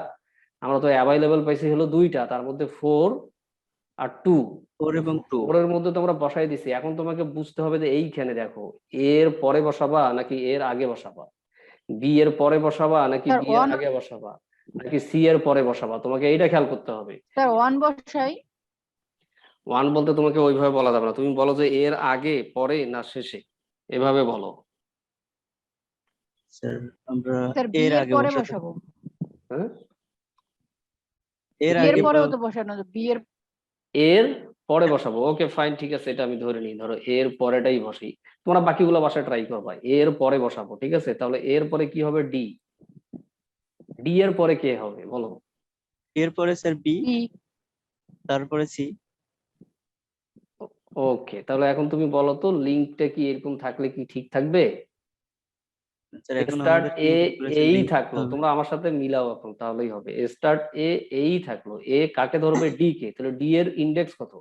Speaker 1: আমরা তো অ্যাভাইলেবল পাইছি হলো 2টা, তার মধ্যে 4 আর 2।
Speaker 3: 4 এবং 2
Speaker 1: 4 এর মধ্যে তোমরা বসাই দিছি। এখন তোমাকে বুঝতে হবে যে এইখানে দেখো এর পরে বসাবা নাকি এর আগে বসাবা, বি এর পরে বসাবা নাকি
Speaker 4: স্যার
Speaker 1: বি এর
Speaker 4: 1,
Speaker 1: আগে বসাবা, নাকি সি এর পরে বসাবা, তোমাকে এইটা খেয়াল করতে হবে।
Speaker 4: স্যার 1 বসাই।
Speaker 1: 1 বলতে তোমাকে ওইভাবে বলা যাবে না, তুমি বলো যে এর আগে পরে না শেষে, এভাবে বলো।
Speaker 3: স্যার আমরা
Speaker 4: স্যার বি
Speaker 3: এর
Speaker 4: এর
Speaker 3: আগে
Speaker 4: পরে
Speaker 3: বসাতে
Speaker 4: বসাবো।
Speaker 1: হ্যাঁ,
Speaker 3: এর
Speaker 4: বি এর
Speaker 3: আগে
Speaker 4: পরেও তো বসানো, বি এর
Speaker 1: এর পরে বসাবো। ওকে ফাইন, ঠিক আছে, এটা আমি ধরে নিই, ধরো এর পরেটাই বসি। তোমরা বাকিগুলো বাসায় ট্রাই করবা, এর পরে বসাবো, ঠিক আছে? তাহলে এর পরে কি হবে? ডি। ডি এর পরে কে হবে বলো?
Speaker 3: এরপরে স্যার বি,
Speaker 4: বি।
Speaker 3: তারপরে সি।
Speaker 1: ওকে, তাহলে এখন তুমি বলো তো লিঙ্কটা কি এরকম থাকলে কি ঠিক থাকবে?
Speaker 3: স্যার এখন
Speaker 1: স্টার্ট
Speaker 3: আমাদের
Speaker 1: এ
Speaker 3: ইনপুট করেছে
Speaker 1: এই
Speaker 3: লিংক
Speaker 1: থাকলো,
Speaker 3: হবে।
Speaker 1: তোমরা আমার সাথে মিলাও এখন, তাহলেই হবে। স্টার্ট এ এই থাকলো, এ কাকে ধরবে? ডি কে। তাহলে ডি এর ইন্ডেক্স কত?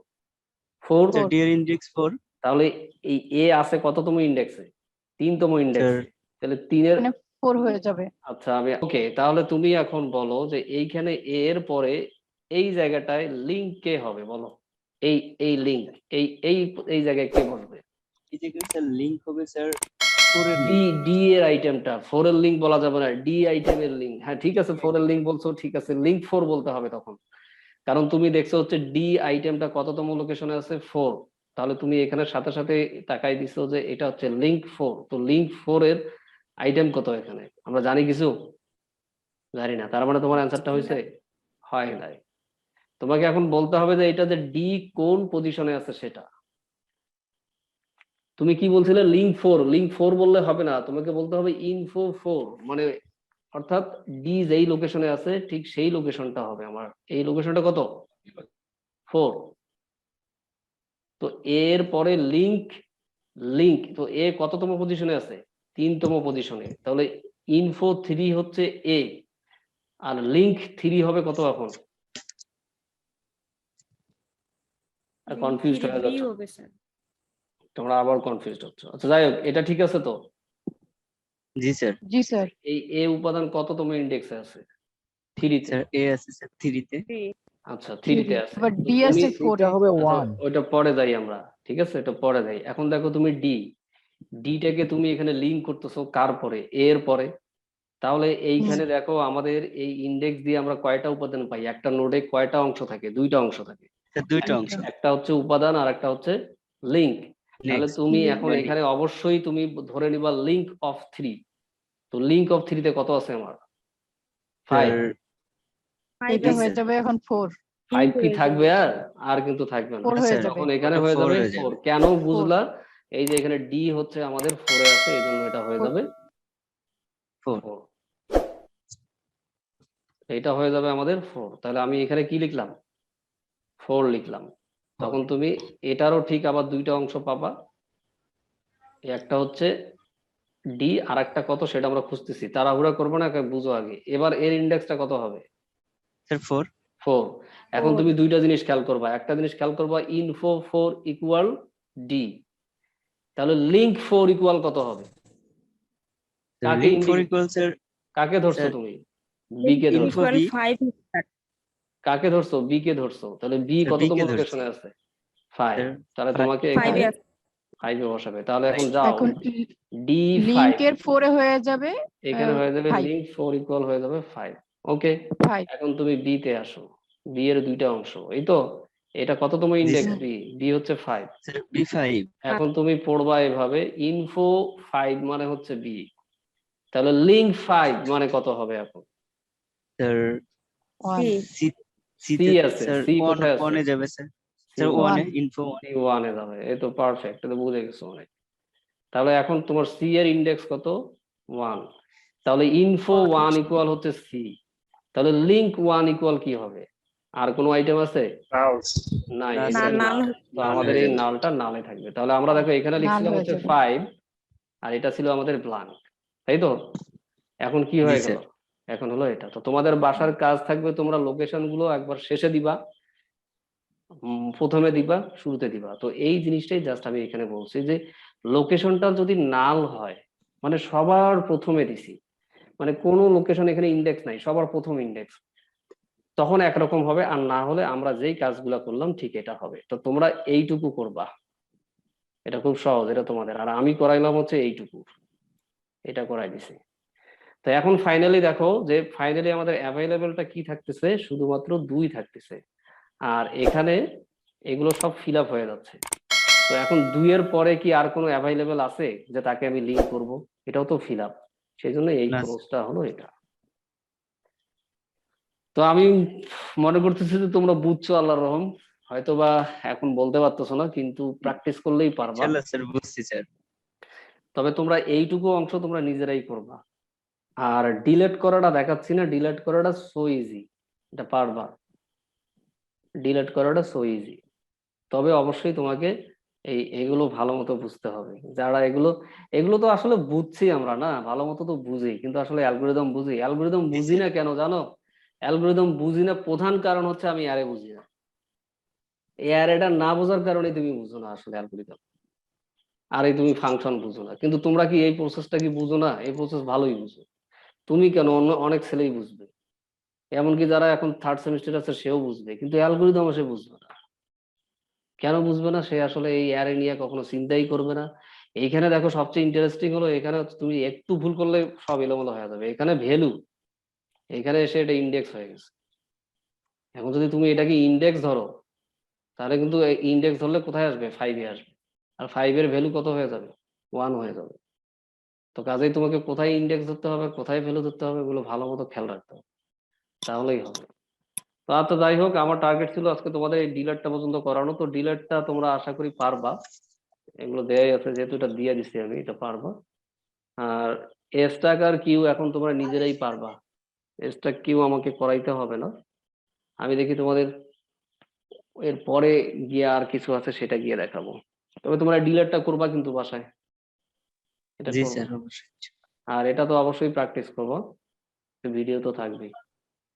Speaker 1: 4।
Speaker 3: স্যার ডি এর ইনডেক্স 4।
Speaker 1: তাহলে এই এ আছে কততম ইন্ডেক্সে? 3তম
Speaker 3: স্যার
Speaker 1: ইন্ডেক্সে। তাহলে 3-এর,
Speaker 4: মানে 4 হয়ে যাবে।
Speaker 1: আচ্ছা আমি ওকে, তাহলে তুমি এখন বলো যে এইখানে এ এর পরে এই জায়গাটায় লিঙ্ক কে হবে বলো? এই এই লিঙ্ক, এই এই এই জায়গায় কে বসবে?
Speaker 3: এই জায়গায় স্যার লিংক হবে স্যার 4 এর
Speaker 1: ডি,
Speaker 3: লিংক।
Speaker 1: ডি এর আইটেমটা। 4 এর লিঙ্ক বলা যাবে না, ডি আইটেমের লিঙ্ক। হ্যাঁ ঠিক আছে, 4 এর লিঙ্ক বলছো, ঠিক আছে, লিঙ্ক 4 বলতে হবে তখন, কারণ তুমি দেখছো হচ্ছে ডি আইটেমটা কততম লোকেশনে আছে? 4। তাহলে তুমি এখানে সাথে সাথে তাকাই দিছো যে এটা হচ্ছে লিঙ্ক 4। তো লিঙ্ক 4 এর আইটেম কত এখানে আমরা জানি কিছু? জানি না, তার মানে তোমার অ্যান্সারটা হয়েছে? হয় নাই। তোমাকে এখন বলতে হবে যে এটা যে ডি কোন পজিশনে আছে সেটা। তুমি কি বলছিলে? লিঙ্ক 4। লিঙ্ক 4 বললে হবে না, তোমাকে বলতে হবে ইনফো 4, মানে অর্থাৎ ডি যেই লোকেশনে আছে ঠিক সেই লোকেশনটা হবে আমার। এই লোকেশনটা কত? 4। তো এর পরে লিঙ্ক, লিঙ্ক তো এ কততম পজিশনে আছে? 3তম পজিশনে। তাহলে ইনফো 3 হচ্ছে এ, আর লিঙ্ক 3 হবে কত এখন? কনফিউজড হয়ে যাচ্ছে
Speaker 5: হবে স্যার।
Speaker 1: তোমরা, আবার কনফিউজড হচ্ছে। আচ্ছা যাই হোক, এটা ঠিক আছে তো?
Speaker 3: জি স্যার।
Speaker 4: জি স্যার।
Speaker 1: এই এ উপাদান কততম ইন্ডেক্সে আছে? 3 তে।
Speaker 3: স্যার এ আছে স্যার 3 তে।
Speaker 1: আচ্ছা 3 তে আছে।
Speaker 4: আবার
Speaker 1: তো
Speaker 4: ডি
Speaker 1: তুমি
Speaker 4: আছে 4 এ।
Speaker 2: হবে
Speaker 1: আচ্ছা,
Speaker 2: 1।
Speaker 1: ওইটা পরে যাই আমরা, ঠিক আছে, এটা পরে যাই। এখন দেখো তুমি ডি, ডিটাকে তুমি এখানে লিঙ্ক করতেছো কার পরে? এর পরে। তাহলে এইখানে দেখো আমাদের এই ইন্ডেক্স দিয়ে আমরা কয়টা উপাদান পাই? একটা নোডে কয়টা অংশ থাকে? 2টা অংশ থাকে।
Speaker 3: স্যার দুইটা অংশ।
Speaker 1: একটা হচ্ছে উপাদান আর একটা হচ্ছে লিঙ্ক। তাহলে
Speaker 3: নেক্সট
Speaker 1: তুমি এখন এখানে অবশ্যই তুমি ধরে নিবা লিঙ্ক অফ 3। তো লিঙ্ক অফ 3 তে কত আছে আমার? 5।
Speaker 3: স্যার
Speaker 4: এটা
Speaker 3: জি
Speaker 4: হয়ে
Speaker 3: স্যার।
Speaker 4: যাবে এখন 4।
Speaker 1: 5 কি থাকবে? আর আর কিন্তু থাকবে না।
Speaker 4: 4 হয়ে
Speaker 3: স্যার
Speaker 4: যাবে।
Speaker 1: তখন এখানে
Speaker 3: ওটা
Speaker 1: হয়ে
Speaker 3: 4
Speaker 1: যাবে
Speaker 3: হয়ে
Speaker 1: 4।
Speaker 3: যাবে।
Speaker 1: কেন বুঝলা? এই যে এখানে ডি হচ্ছে আমাদের 4 এ আছে, এই জন্য এটা হয়ে যাবে
Speaker 3: 4।
Speaker 1: 4। এটা হয়ে যাবে আমাদের 4। তাহলে আমি এখানে কি লিখলাম? 4 লিখলাম। তখন তুমি এটারও ঠিক আবার 2টা অংশ পাবা। একটা হচ্ছে ডি, আর একটা কত সেটা আমরা খুঁজতেছি, তাড়াহুড়া করবো না, বুঝো আগে। এবার এর ইন্ডেক্সটা কত হবে?
Speaker 3: স্যার 4।
Speaker 1: 4। এখন তুমি দুইটা জিনিস খেয়াল করবা। একটা জিনিস খেয়াল করবা, ইনফো 4 ইকুয়াল ডি। তাহলে লিঙ্ক 4 ইকুয়াল কত হবে? কাকে
Speaker 3: লিংক 4 ইকুয়াল স্যার
Speaker 1: কাকে ধরছো
Speaker 3: স্যার
Speaker 1: তুমি? বি কে ধরছো।
Speaker 3: Info B.
Speaker 5: 5
Speaker 1: কাকে ধরছো? বি কে ধরছো। তাহলে বি
Speaker 3: স্যার বি
Speaker 1: কততম
Speaker 3: কে ধরছি।
Speaker 1: লোকেশনে আছে? 5।
Speaker 3: স্যার
Speaker 1: তাহলে
Speaker 3: 5
Speaker 1: তোমাকে
Speaker 5: 5
Speaker 1: এখানে
Speaker 5: এ আছে।
Speaker 1: 5 এ বসাবে। তাহলে এখন যাও,
Speaker 4: এখন
Speaker 1: ডি 5
Speaker 4: লিংকের 4 এ হয়ে যাবে
Speaker 1: এখানে হয়ে যাবে
Speaker 4: 5।
Speaker 1: লিঙ্ক 4 ইকুয়াল হয়ে যাবে 5। ওকে,
Speaker 4: 5।
Speaker 1: এখন তুমি বি তে আসো। বি এর 2টা অংশ, এই তো। এটা কততম
Speaker 3: জি
Speaker 1: ইন্ডেক্স?
Speaker 3: স্যার।
Speaker 1: বি, বি হচ্ছে 5।
Speaker 3: Sir B5।
Speaker 1: এখন তুমি পড়বা এভাবে, ইনফো 5 মানে হচ্ছে বি, তাহলে লিঙ্ক 5 মানে কত হবে এখন?
Speaker 3: স্যার
Speaker 4: 1।
Speaker 3: সি সি
Speaker 1: সি
Speaker 3: তে
Speaker 1: আছে,
Speaker 3: স্যার
Speaker 1: সি
Speaker 3: 1
Speaker 1: কোথায় আছে?
Speaker 3: 1 এ যাবে স্যার।
Speaker 1: সি
Speaker 3: স্যার 1 এ
Speaker 4: 1।
Speaker 3: ইনফো 1।
Speaker 1: সি 1 এ যাবে, এই তো পারফেক্ট, এটা বুঝে গেছো অনেক। তাহলে এখন তোমার সি এর ইন্ডেক্স কত? 1। তাহলে ইনফো 1 ইকুয়াল হচ্ছে সি, তাহলে লিঙ্ক 1 ইকুয়াল কি হবে? আর কোনো আইটেম আছে?
Speaker 2: নালস
Speaker 1: নাই,
Speaker 3: না,
Speaker 1: এটা
Speaker 4: না,
Speaker 1: নাল।
Speaker 4: নাল
Speaker 1: তো
Speaker 3: নাল
Speaker 1: আমাদের
Speaker 3: হয়ে
Speaker 1: এই
Speaker 3: যাবে।
Speaker 1: নালটা নালে থাকবে। তাহলে আমরা দেখো এখানে
Speaker 4: নাল
Speaker 1: লিখছিলাম
Speaker 4: হয়ে
Speaker 1: হচ্ছে
Speaker 4: যাবে।
Speaker 1: 5 আর এটা ছিল আমাদের ব্ল্যাঙ্ক, তাই তো? এখন কি
Speaker 3: জি,
Speaker 1: হয়ে
Speaker 3: স্যার।
Speaker 1: গেল? এখন হলো এটা। তো তোমাদের বাসার কাজ থাকবে, তোমরা লোকেশন গুলো একবার শেষে দিবা, প্রথমে দিবা, শুরুতে দিবা। তো এই জিনিসটাই জাস্ট আমি এখানে বলছি যে লোকেশনটা যদি নাল হয়, মানে সবার প্রথমে দিছি, মানে কোনো লোকেশন এখানে ইন্ডেক্স নাই, সবার প্রথম ইন্ডেক্স, তখন একরকম হবে। আর না হলে আমরা যেই কাজগুলো করলাম ঠিক এটা হবে। তো তোমরা এইটুকু করবা, এটা খুব সহজ, এটা তোমাদের। আর আমি করাইলাম হচ্ছে এইটুকু, এটা করাই দিছি। তো এখন ফাইনালি দেখো যে ফাইনালি আমাদের অ্যাভেলেবেলটা কি থাকতেছে, শুধুমাত্র 2 থাকতেছে। আর এখানে এগুলো সব ফিল আপ হয়ে যাচ্ছে। তো এখন 2 এর পরে কি আর কোনো অ্যাভেলেবেল আছে যে তাকে আমি লিঙ্ক করব? এটাও তো ফিল আপ, সেই জন্য এই
Speaker 3: না,
Speaker 1: ক্লোজটা হলো এটা। তো আমি মনে করতেছি যে তোমরা বুঝছো আল্লাহর রহম। হয়তো বা এখন বলতে পারতেছো না, কিন্তু প্র্যাকটিস করলেই পারবা।
Speaker 3: ইনশাল্লাহ স্যার, বুঝছি স্যার।
Speaker 1: তবে তোমরা এইটুকু অংশ তোমরা নিজেরাই করবা। আর ডিলেট করাটা দেখাচ্ছি না, ডিলেট করাটা সো ইজি, এটা পারবা, ডিলেট করাটা সো ইজি। তবে অবশ্যই তোমাকে এগুলো ভালো মতো বুঝতে হবে। যারা এগুলো এগুলো তো আসলে বুঝছি আমরা, না ভালো মতো তো বুঝি, কিন্তু আসলে অ্যালগোরিদম বুঝি? অ্যালগোরিদম
Speaker 3: জি,
Speaker 1: বুঝি
Speaker 3: স্যার।
Speaker 1: না কেন জানো? অ্যালগোরিদম বুঝি না প্রধান কারণ হচ্ছে আমি অ্যারে বুঝি না। এই অ্যারেটা না বোঝার কারণে তুমি বুঝো না আসলে অ্যালগোরিদম। আর এই তুমি ফাংশন বুঝো না, কিন্তু তোমরা কি এই প্রসেসটা কি বুঝো না? এই প্রসেস ভালোই বুঝো। তুমি কেন, অন্য অনেক ছেলেই বুঝবে, এমনকি যারা এখন থার্ড সেমিস্টার আছে সেও বুঝবে, কিন্তু অ্যালগোরিদম সে বুঝবে না। কেন বুঝবে না? সে আসলে এই অ্যারে নিয়ে কখনো চিন্তাই করবে না। এইখানে দেখো সবচেয়ে ইন্টারেস্টিং হলো, এখানে তুমি একটু ভুল করলে সব এলোমেলো হয়ে যাবে। এখানে ভ্যালু, এখানে এসে এটা ইন্ডেক্স হয়ে গেছে। এখন যদি তুমি এটাকে ইন্ডেক্স ধরো, তাহলে কিন্তু ইন্ডেক্স ধরলে কোথায় আসবে? 5-এ আসবে। আর 5-এর ভ্যালু কত হয়ে যাবে? 1 হয়ে যাবে। তো কাজেই তোমাকে কোথায় ইন্ডেক্স ধরতে হবে, কোথায় ভ্যালু ধরতে হবে, এগুলো ভালো মতো খেয়াল রাখতে হবে, তাহলেই হবে। তো যাই হোক, আমার টার্গেট ছিল আজকে তোমাদের এই ডিলারটা পর্যন্ত করানো। তো ডিলারটা তোমরা আশা করি পারবা, এগুলো দেয়াই আছে যেহেতু, এটা দিয়ে দিছি আমি, এটা পারবা। আর স্ট্যাক আর কিউ এখন তোমরা নিজেরাই পারবা, স্ট্যাক কিউ আমাকে করাইতে হবে না। আমি দেখি তোমাদের এর পরে গিয়ে আর কিছু আছে সেটা গিয়ে দেখাবো। তবে তোমরা ডিলারটা করবা কিন্তু বাসায়, এটা
Speaker 3: জি
Speaker 1: করবা।
Speaker 3: স্যার, অবশ্যই।
Speaker 1: আর এটা তো অবশ্যই প্র্যাকটিস করবো, ভিডিও তো থাকবেই।